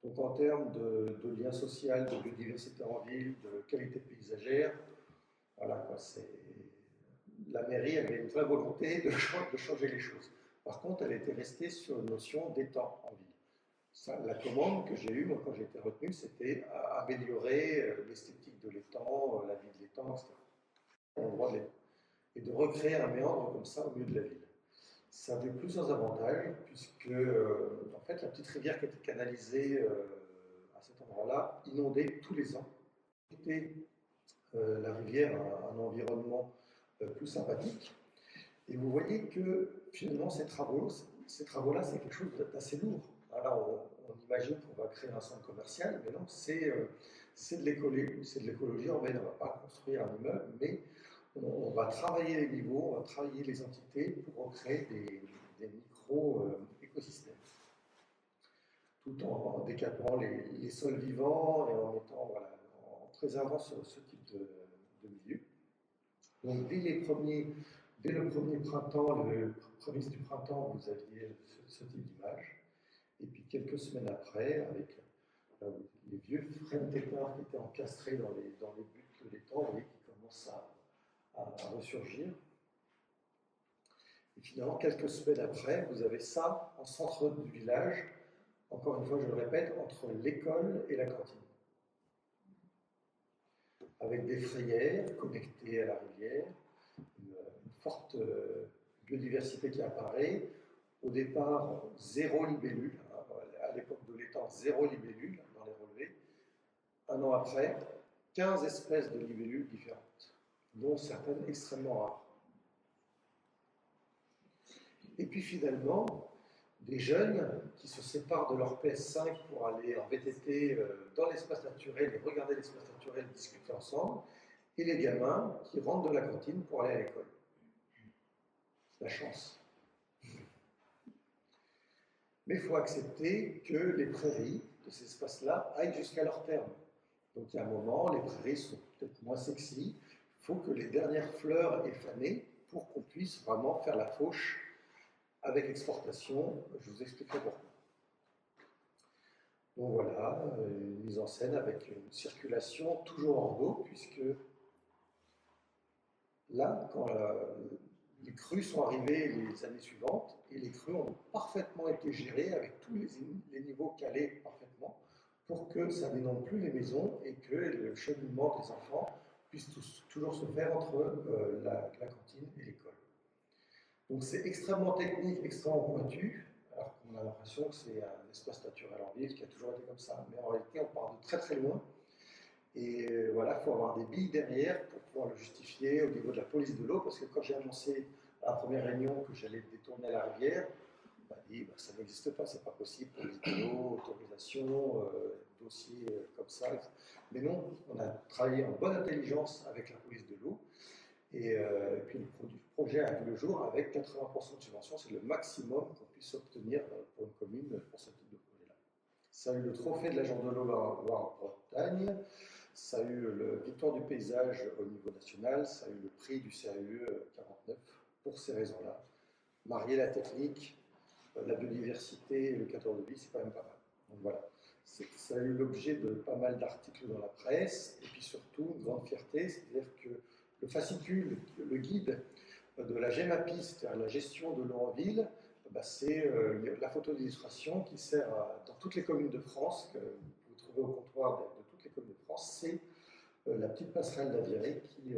Donc en termes de lien social, de biodiversité en ville, de qualité paysagère, voilà quoi, la mairie avait une vraie volonté de changer les choses. Par contre, elle était restée sur une notion d'étang en ville. Ça, la commande que j'ai eue, moi, quand j'ai été retenu, c'était améliorer l'esthétique de l'étang, la vie de l'étang, etc. Et de recréer un méandre comme ça au milieu de la ville. Ça avait plusieurs avantages, puisque en fait, la petite rivière qui était canalisée à cet endroit-là inondait tous les ans. C'était la rivière un environnement plus sympathique. Et vous voyez que finalement, ces travaux-là, c'est quelque chose d'assez lourd. Alors, on imagine qu'on va créer un centre commercial, mais non, c'est de l'écologie urbaine. On ne va pas construire un immeuble, mais on va travailler les niveaux, on va travailler les entités pour recréer des micro-écosystèmes. Tout en décapant les sols vivants et en mettant, voilà, en préservant ce type de milieu. Donc dès le premier printemps, le prémisse du printemps, vous aviez ce type d'image. Et puis quelques semaines après, avec les vieux frênes d'épinards qui étaient encastrés dans les buts de l'étang, vous voyez, qui commencent à ressurgir. Et finalement, quelques semaines après, vous avez ça en centre du village, encore une fois, je le répète, entre l'école et la cantine. Avec des frayères connectées à la rivière, une forte biodiversité qui apparaît. Au départ, 0 libellule, à l'époque de l'étang, 0 libellule dans les relevés. Un an après, 15 espèces de libellules différentes, dont certaines extrêmement rares. Et puis finalement, des jeunes qui se séparent de leur PS5 pour aller en VTT dans l'espace naturel et regarder l'espace naturel, discuter ensemble, et les gamins qui rentrent de la cantine pour aller à l'école. La chance. Mais il faut accepter que les prairies de ces espaces-là aillent jusqu'à leur terme. Donc il y a un moment, les prairies sont peut-être moins sexy, il faut que les dernières fleurs aient fané pour qu'on puisse vraiment faire la fauche avec exportation. Je vous expliquerai pourquoi. Donc voilà, une mise en scène avec une circulation toujours en dos, puisque là, quand les crues sont arrivées les années suivantes, et les crues ont parfaitement été gérées avec tous les niveaux calés parfaitement, pour que ça n'inonde plus les maisons et que le cheminement des enfants puisse toujours se faire entre la cantine et l'école. Donc c'est extrêmement technique, extrêmement pointu, alors qu'on a l'impression que c'est un espace naturel en ville qui a toujours été comme ça. Mais en réalité, on part de très très loin. Et voilà, il faut avoir des billes derrière pour pouvoir le justifier au niveau de la police de l'eau, parce que quand j'ai annoncé à la première réunion que j'allais détourner à la rivière, on m'a dit ça n'existe pas, c'est pas possible, police de l'eau, autorisation, dossier comme ça. Mais non, on a travaillé en bonne intelligence avec la police de l'eau. Et puis le projet a vu le jour avec 80% de subvention, c'est le maximum qu'on puisse obtenir pour une commune pour ce type de projet-là. Ça a eu le trophée de la Journée de l'eau Loire-Bretagne, ça a eu le victoire du paysage au niveau national, ça a eu le prix du CAE 49 pour ces raisons-là. Marier la technique, la biodiversité et le cadre de vie, c'est quand même pas mal. Donc voilà, ça a eu l'objet de pas mal d'articles dans la presse, et puis surtout une grande fierté, c'est-à-dire que le fascicule, le guide de la GEMAPI, c'est-à-dire la gestion de l'eau en ville, c'est la photo d'illustration qui sert dans toutes les communes de France, que vous trouvez au comptoir de toutes les communes de France, c'est la petite passerelle d'Aviré qui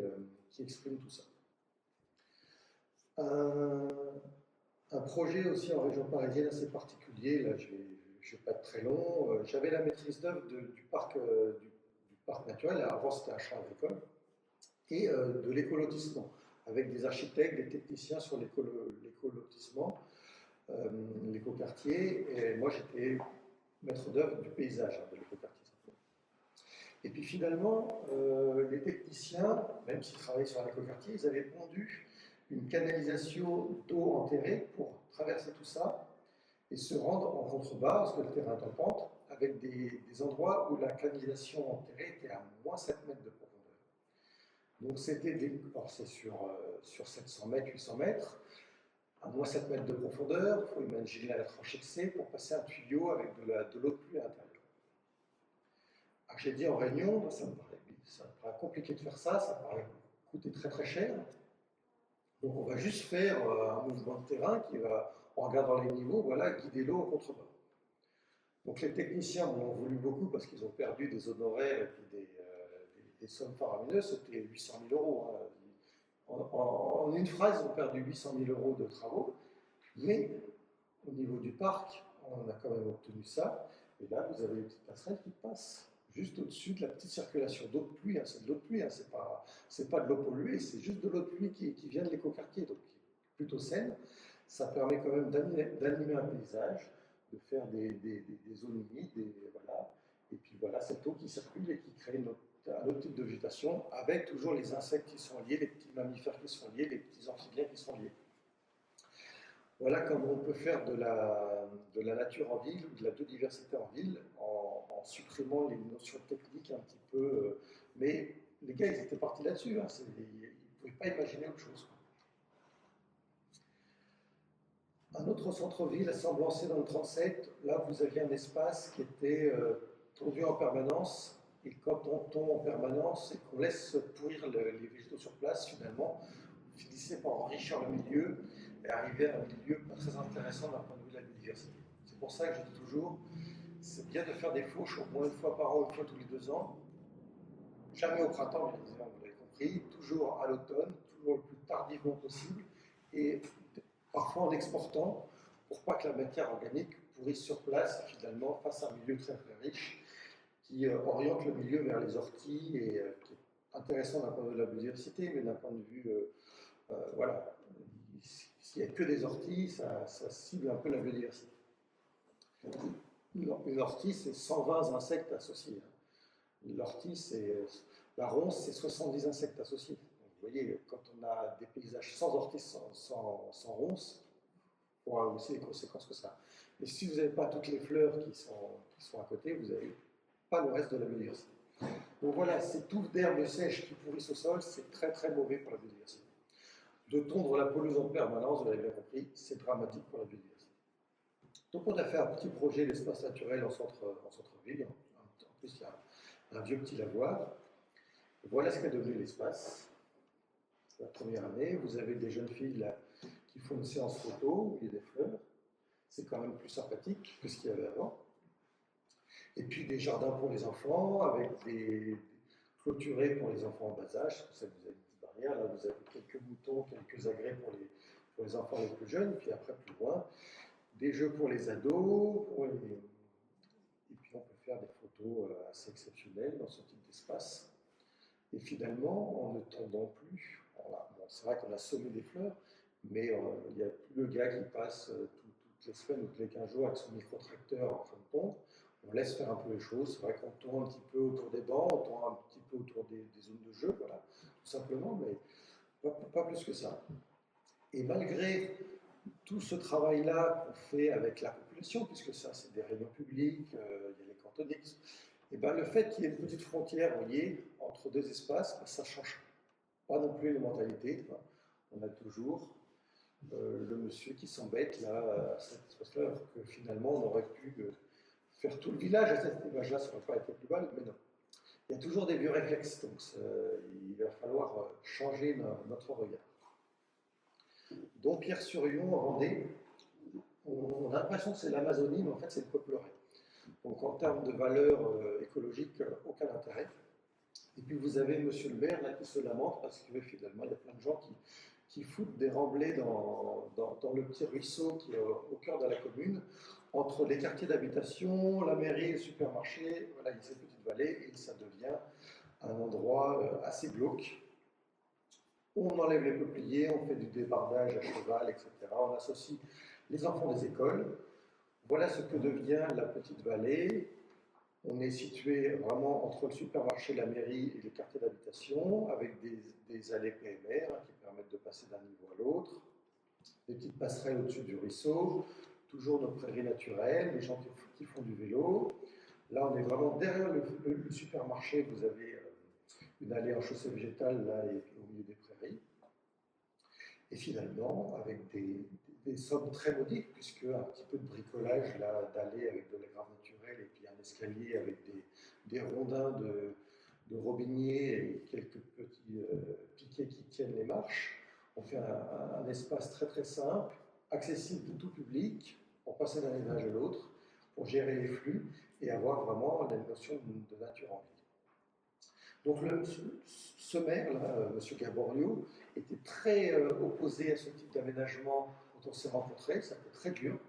exprime tout ça. Un projet aussi en région parisienne assez particulier, là je vais pas être très long, j'avais la maîtrise d'œuvre du parc naturel, avant c'était un champ agricole, et de l'écolotissement, avec des architectes, des techniciens sur l'écolotissement, l'écoquartier, et moi j'étais maître d'œuvre du paysage, de l'écoquartier. Et puis finalement, les techniciens, même s'ils travaillaient sur un écoquartier, ils avaient pondu une canalisation d'eau enterrée pour traverser tout ça et se rendre en contrebas, parce que le terrain est en pente, avec des endroits où la canalisation enterrée était à moins 7 mètres de profondeur. Donc c'était alors c'est sur 700 mètres, 800 mètres, à moins 7 mètres de profondeur, il faut imaginer la tranchée que c'est pour passer un tuyau avec de l'eau de pluie à l'intérieur. Alors j'ai dit en réunion, ça me paraît compliqué de faire ça, ça me paraît coûter très très cher. Donc on va juste faire un mouvement de terrain qui va, en regardant les niveaux, voilà, guider l'eau au contrebas. Donc les techniciens m'ont voulu beaucoup parce qu'ils ont perdu des honoraires et puis des sommes faramineuses, c'était 800 000 euros. Hein. En une phrase, ils ont perdu 800 000 euros de travaux, mais au niveau du parc, on a quand même obtenu ça. Et là, vous avez une petite passerelle qui passe juste au-dessus de la petite circulation d'eau de pluie. Hein. C'est de l'eau de pluie, hein. C'est pas de l'eau polluée, c'est juste de l'eau de pluie qui vient de l'écoquartier, donc plutôt saine. Ça permet quand même d'animer un paysage, de faire des zones humides, voilà. Et puis voilà, cette eau qui circule et qui crée un autre type de végétation, avec toujours les insectes qui sont liés, les petits mammifères qui sont liés, les petits amphibiens qui sont liés. Voilà comment on peut faire de la nature en ville ou de la biodiversité en ville en supprimant les notions techniques un petit peu. Mais les gars, ils étaient partis là-dessus. Hein, ils ne pouvaient pas imaginer autre chose. Un autre centre-ville à Semblançay dans le 37, là vous aviez un espace qui était tondu en permanence. Et quand on tombe en permanence et qu'on laisse pourrir les végétaux sur place, finalement, vous finissez par enrichir le milieu et arriver à un milieu pas très intéressant d'un point de vue de la biodiversité. C'est pour ça que je dis toujours, c'est bien de faire des fauches au moins une fois par an, une fois tous les 2 ans. Jamais au printemps, bien évidemment, vous l'avez compris, toujours à l'automne, toujours le plus tardivement possible, et parfois en exportant, pour pas que la matière organique pourrisse sur place, finalement, face à un milieu très très riche, qui oriente le milieu vers les orties, et qui est intéressant d'un point de vue de la biodiversité, mais d'un point de vue, voilà, s'il n'y a que des orties, ça cible un peu la biodiversité. Une ortie, c'est 120 insectes associés. L'ortie, la ronce, c'est 70 insectes associés. Donc, vous voyez, quand on a des paysages sans orties, sans ronces, on voit aussi les conséquences que ça a. Mais si vous n'avez pas toutes les fleurs qui sont à côté, vous n'avez pas le reste de la biodiversité. Donc voilà, ces touffes d'herbes sèches qui pourrissent au sol, c'est très très mauvais pour la biodiversité. De tondre la pelouse en permanence, vous l'avez bien compris, c'est dramatique pour la biodiversité. Donc on a fait un petit projet d'espace naturel en centre-ville. En plus, il y a un vieux petit lavoir. Voilà ce qu'est devenu l'espace. La première année, vous avez des jeunes filles là, qui font une séance photo où il y a des fleurs. C'est quand même plus sympathique que ce qu'il y avait avant. Et puis des jardins pour les enfants, avec des clôturés pour les enfants en bas âge. C'est pour ça que vous avez une petite barrière. Là, vous avez quelques moutons, quelques agrès pour les enfants les plus jeunes. Et puis après, plus loin, des jeux pour les ados. Et puis on peut faire des photos assez exceptionnelles dans ce type d'espace. Et finalement, en ne tondant plus, bon, c'est vrai qu'on a semé des fleurs, mais il n'y a plus le gars qui passe toutes les semaines ou tous les 15 jours avec son micro-tracteur en train de tondre. On laisse faire un peu les choses. C'est vrai qu'on tourne un petit peu autour des bancs, on tourne un petit peu autour des zones de jeu, voilà, tout simplement, mais pas plus que ça. Et malgré tout ce travail-là qu'on fait avec la population, puisque ça, c'est des réunions publiques, il y a les cantonniques, et ben, le fait qu'il y ait une petite frontière, vous voyez, entre deux espaces, ben, ça ne change pas non plus les mentalités. On a toujours le monsieur qui s'embête là à cet espace-là, alors que finalement on aurait pu faire tout le village à cette image-là, ça n'aurait pas été plus mal, mais non. Il y a toujours des vieux réflexes, donc il va falloir changer notre regard. Donc Pierre-sur-Yon, en Vendée, on a l'impression que c'est l'Amazonie, mais en fait c'est le Peupleray. Donc en termes de valeur écologique, aucun intérêt. Et puis vous avez monsieur le maire là, qui se lamente parce que finalement il y a plein de gens qui foutent des remblais dans le petit ruisseau qui est au cœur de la commune, entre les quartiers d'habitation, la mairie, le supermarché, voilà, il y a cette petite vallée et ça devient un endroit assez glauque. On enlève les peupliers, on fait du débardage à cheval, etc. On associe les enfants des écoles. Voilà ce que devient la petite vallée. On est situé vraiment entre le supermarché, la mairie et les quartiers d'habitation, avec des allées PMR qui permettent de passer d'un niveau à l'autre, des petites passerelles au-dessus du ruisseau, toujours nos prairies naturelles, les gens qui font du vélo. Là, on est vraiment derrière le supermarché, vous avez une allée en chaussée végétale là, et au milieu des prairies. Et finalement, avec des sommes très modiques, puisque un petit peu de bricolage là, d'allées avec de la grave naturelle et puis un escalier avec des rondins de robiniers et quelques petits piquets qui tiennent les marches. On fait un espace très très simple, accessible pour tout public, pour passer d'un étage à l'autre, pour gérer les flux et avoir vraiment la notion de nature en ville. Donc ce maire, là, M. Gaborio, était très opposé à ce type d'aménagement quand on s'est rencontrés. Ça a été très dur,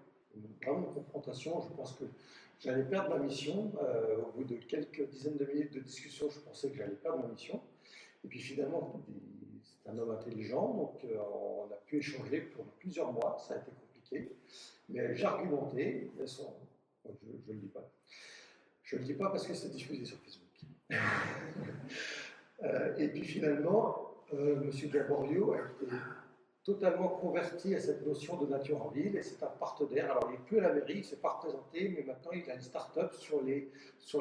vraiment une confrontation. Je pense que j'allais perdre ma mission. Au bout de quelques dizaines de minutes de discussion, je pensais que j'allais perdre ma mission. Et puis finalement, c'est un homme intelligent, donc on a pu échanger pour plusieurs mois. Ça a été compliqué, mais j'argumentais. Je ne le dis pas. Je ne le dis pas parce que c'est diffusé sur Facebook. Et puis finalement, M. Gaborio a été totalement converti à cette notion de nature en ville et c'est un partenaire. Alors il n'est plus à la mairie, il ne s'est pas représenté, mais maintenant il a une start-up sur les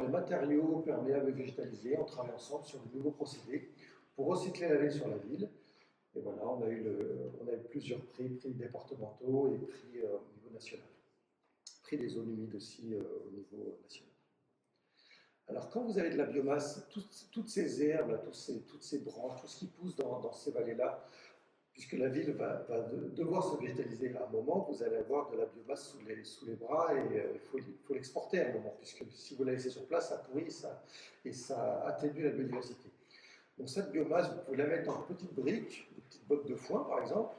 matériaux perméables et végétalisés. On travaille ensemble sur de nouveaux procédés pour recycler la laine sur la ville. Et voilà, on a eu plusieurs prix départementaux et prix au niveau national. Prix des zones humides aussi au niveau national. Alors, quand vous avez de la biomasse, toutes ces herbes, toutes ces branches, tout ce qui pousse dans ces vallées-là, puisque la ville va devoir se végétaliser à un moment, vous allez avoir de la biomasse sous les bras et il faut l'exporter à un moment, puisque si vous la laissez sur place, ça pourrit et ça atténue la biodiversité. Donc, cette biomasse, vous pouvez la mettre en petites briques, des petites bottes de foin par exemple,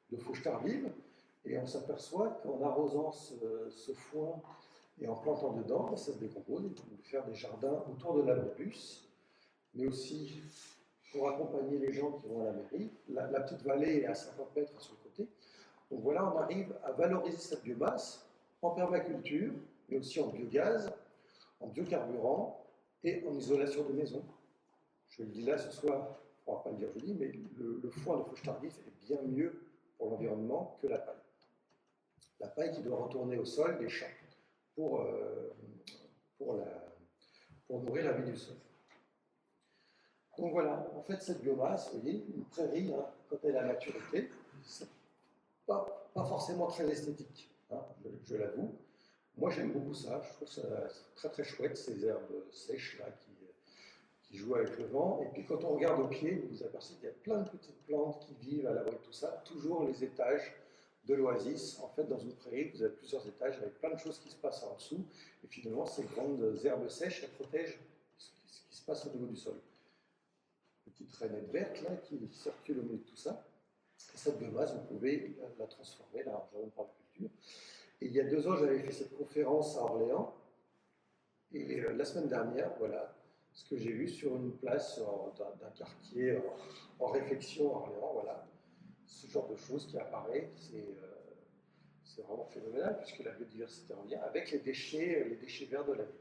de fauche tardive, et on s'aperçoit qu'en arrosant ce foin et en plantant dedans, ça se décompose. Vous pouvez faire des jardins autour de l'abribus, mais aussi pour accompagner les gens qui vont à la mairie. La petite vallée est à 50 mètres sur le côté. Donc voilà, on arrive à valoriser cette biomasse en permaculture, mais aussi en biogaz, en biocarburant et en isolation de maison. Je le dis là ce soir, on ne va pas le dire jeudi, mais le foin de fauche tardive est bien mieux pour l'environnement que la paille. La paille qui doit retourner au sol des champs pour nourrir la vie du sol. Donc voilà, en fait, cette biomasse, vous voyez, une prairie, hein, quand elle a maturité, c'est pas forcément très esthétique, hein, je l'avoue. Moi, j'aime beaucoup ça, je trouve ça très très chouette, ces herbes sèches là qui jouent avec le vent. Et puis quand on regarde au pied, vous vous apercevez qu'il y a plein de petites plantes qui vivent à l'abri de tout ça, toujours les étages de l'oasis. En fait, dans une prairie, vous avez plusieurs étages avec plein de choses qui se passent en dessous. Et finalement, ces grandes herbes sèches, elles protègent ce qui se passe au niveau du sol. Petite rainette verte là qui circule au milieu de tout ça. Et cette biomasse, vous pouvez la transformer là, en jardin de permaculture. Et il y a 2 ans, j'avais fait cette conférence à Orléans. Et la semaine dernière, voilà ce que j'ai vu sur une place d'un quartier en réflexion à Orléans. Voilà, ce genre de choses qui apparaît, c'est vraiment phénoménal puisque la biodiversité revient avec les déchets verts de la ville.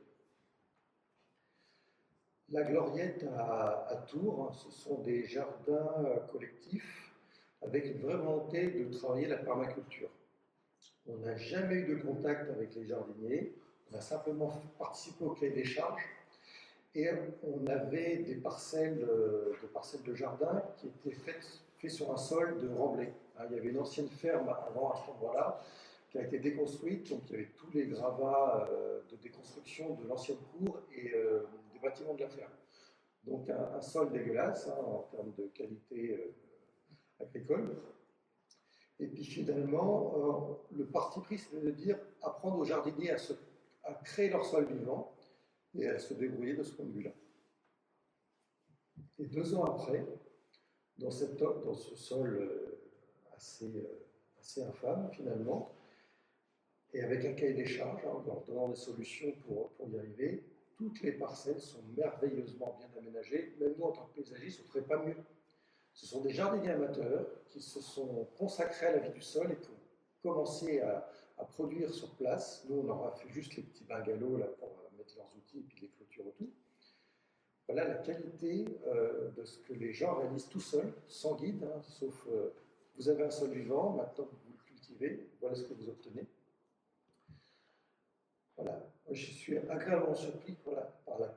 La Gloriette à Tours, ce sont des jardins collectifs avec une vraie volonté de travailler la permaculture. On n'a jamais eu de contact avec les jardiniers, on a simplement participé au cahier des charges et on avait des parcelles de jardin qui étaient faites sur un sol de remblai, Il y avait une ancienne ferme avant à cet endroit-là qui a été déconstruite, donc il y avait tous les gravats de déconstruction de l'ancienne cour et des bâtiments de la ferme. Donc un sol dégueulasse en termes de qualité agricole. Et puis finalement, le parti pris, c'est de dire apprendre aux jardiniers à créer leur sol vivant et à se débrouiller de ce point de vue-là. Et 2 ans après, dans ce sol assez infâme finalement, et avec un cahier des charges, en leur donnant des solutions pour y arriver, toutes les parcelles sont merveilleusement bien aménagées. Même nous, en tant que paysagistes, on ne ferait pas mieux. Ce sont des jardiniers amateurs qui se sont consacrés à la vie du sol et qui ont commencé à produire sur place. Nous, on leur a fait juste les petits bungalows là, pour mettre leurs outils et puis les clôtures autour. Voilà la qualité de ce que les gens réalisent tout seuls, sans guide, sauf vous avez un sol vivant, maintenant que vous le cultivez, voilà ce que vous obtenez. Voilà. Je suis agréablement surpris par la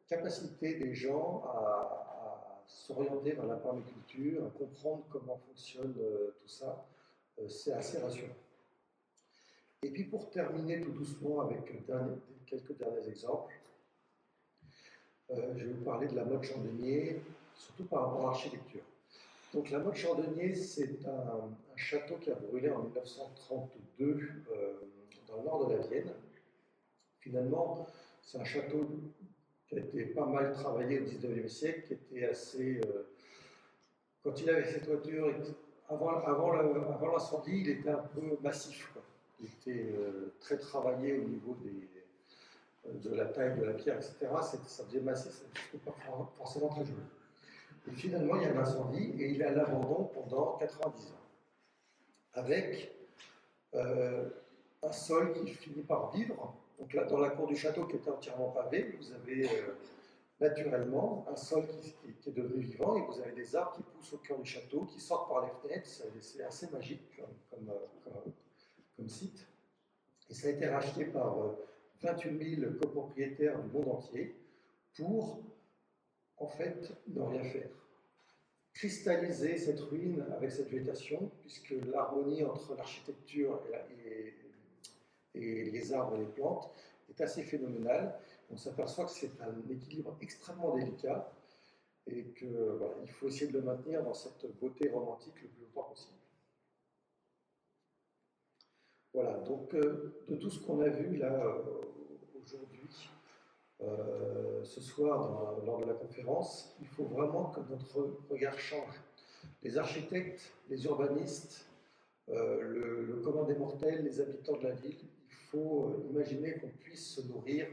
capacité des gens à s'orienter vers la permaculture, à comprendre comment fonctionne tout ça. C'est assez rassurant. Et puis pour terminer tout doucement avec quelques derniers exemples, je vais vous parler de la mode Chandonnier, surtout par rapport à l'architecture. Donc la mode Chandonnier, c'est un château qui a brûlé en 1932 dans le nord de la Vienne. Finalement, c'est un château qui a été pas mal travaillé au XIXe siècle, qui était assez... quand il avait ses toitures, avant l'incendie, il était un peu massif, quoi. Il était très travaillé au niveau de la taille de la pierre, etc. Ça faisait massif, c'était pas forcément très joli. Et finalement, il y a un incendie et il est à l'abandon pendant 90 ans. Avec un sol qui finit par vivre. Donc là, dans la cour du château qui était entièrement pavée, vous avez naturellement un sol qui est devenu vivant et vous avez des arbres qui poussent au cœur du château, qui sortent par les fenêtres. C'est assez magique comme site. Et ça a été racheté par 28 000 copropriétaires du monde entier pour, en fait, ne rien faire. Cristalliser cette ruine avec cette végétation, puisque l'harmonie entre l'architecture et les arbres et les plantes est assez phénoménale. On s'aperçoit que c'est un équilibre extrêmement délicat et qu'il voilà, faut essayer de le maintenir dans cette beauté romantique le plus longtemps possible. Voilà, donc de tout ce qu'on a vu là aujourd'hui, ce soir lors de la conférence, il faut vraiment que notre regard change. Les architectes, les urbanistes, le commun des mortels, les habitants de la ville, il faut imaginer qu'on puisse se nourrir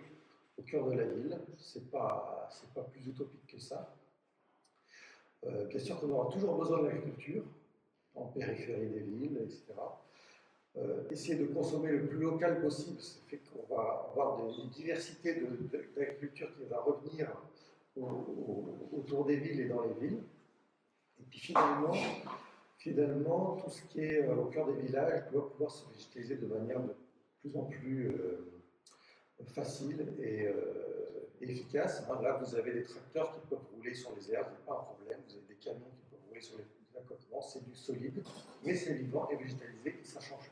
au cœur de la ville. C'est pas plus utopique que ça. Bien sûr qu'on aura toujours besoin de l'agriculture, en périphérie des villes, etc. Essayer de consommer le plus local possible, ça fait qu'on va avoir une diversité d'agriculture qui va revenir autour des villes et dans les villes. Et puis finalement tout ce qui est au cœur des villages doit pouvoir se végétaliser de manière de plus en plus facile et efficace. Là, vous avez des tracteurs qui peuvent rouler sur les herbes, c'est pas un problème. Vous avez des camions qui peuvent rouler sur les accotements, c'est du solide, mais c'est vivant et végétalisé et ça change.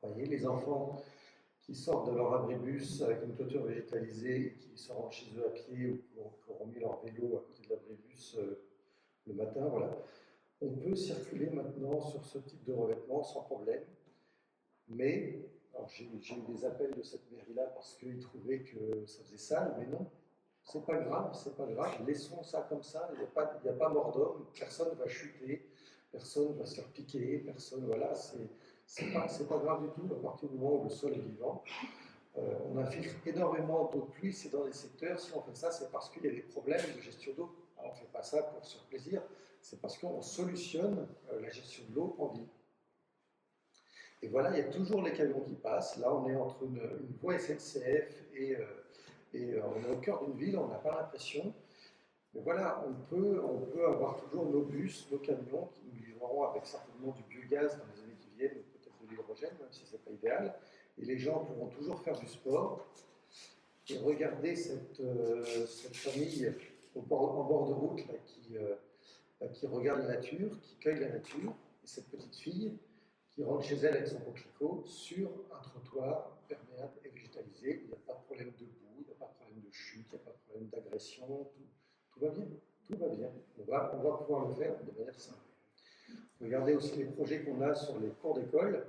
Vous voyez, les enfants qui sortent de leur abribus avec une clôture végétalisée et qui se rendent chez eux à pied ou qui auront mis leur vélo à côté de l'abribus le matin, voilà. On peut circuler maintenant sur ce type de revêtement sans problème, mais j'ai eu des appels de cette mairie-là parce qu'ils trouvaient que ça faisait sale, mais non, c'est pas grave, laissons ça comme ça, il n'y a pas mort d'homme, personne ne va chuter, personne ne va se faire piquer, personne, voilà, c'est pas grave du tout à partir du moment où le sol est vivant. On infiltre énormément d'eau de pluie, c'est dans les secteurs, si on fait ça, c'est parce qu'il y a des problèmes de gestion d'eau. On ne fait pas ça pour se faire plaisir, c'est parce qu'on solutionne la gestion de l'eau en ville. Et voilà, il y a toujours les camions qui passent. Là, on est entre une voie SNCF et on est au cœur d'une ville, on n'a pas l'impression. Mais voilà, on peut avoir toujours nos bus, nos camions qui nous livreront avec certainement du biogaz dans les années qui viennent, ou peut-être de l'hydrogène, même si ce n'est pas idéal. Et les gens pourront toujours faire du sport et regarder cette famille en bord de route là, qui regarde la nature, qui cueille la nature, et cette petite fille qui rentre chez elle avec son coquelicot sur un trottoir perméable et végétalisé. Il n'y a pas de problème de boue, il n'y a pas de problème de chute, il n'y a pas de problème d'agression, tout va bien. Tout va bien. On va pouvoir le faire de manière simple. Regardez aussi les projets qu'on a sur les cours d'école.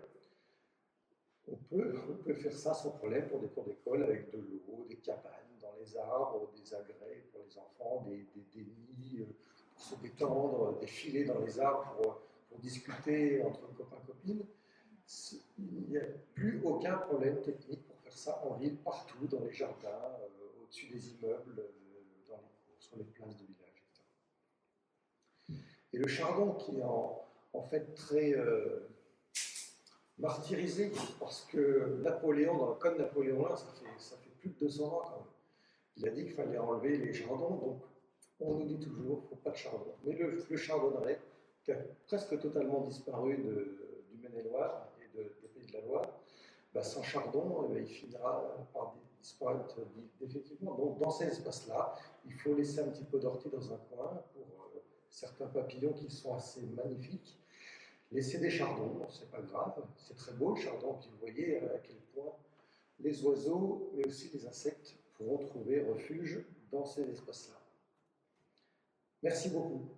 On peut faire ça sans problème pour des cours d'école avec de l'eau, des cabanes dans les arbres, des agrès pour les enfants, des nids pour se détendre, des filets dans les arbres pour discuter entre copains et copines. Il n'y a plus aucun problème technique pour faire ça en ville, partout, dans les jardins, au-dessus des immeubles, dans les cours, sur les places de village, etc. Et le chardon, qui est en fait très martyrisé, parce que Napoléon, dans le code Napoléon I, ça fait plus de 200 ans quand même, il a dit qu'il fallait enlever les chardons, donc on nous dit toujours qu'il ne faut pas de chardon. Mais le chardonneret, qui a presque totalement disparu du Maine-et-Loire et des Pays de la Loire, bah, sans chardon, il finira par disparaître définitivement. Donc dans ces espaces-là, il faut laisser un petit peu d'ortie dans un coin pour certains papillons qui sont assez magnifiques. Laissez des chardons, c'est pas grave, c'est très beau le chardon, puis vous voyez à quel point les oiseaux, mais aussi les insectes, pourront trouver refuge dans ces espaces-là. Merci beaucoup.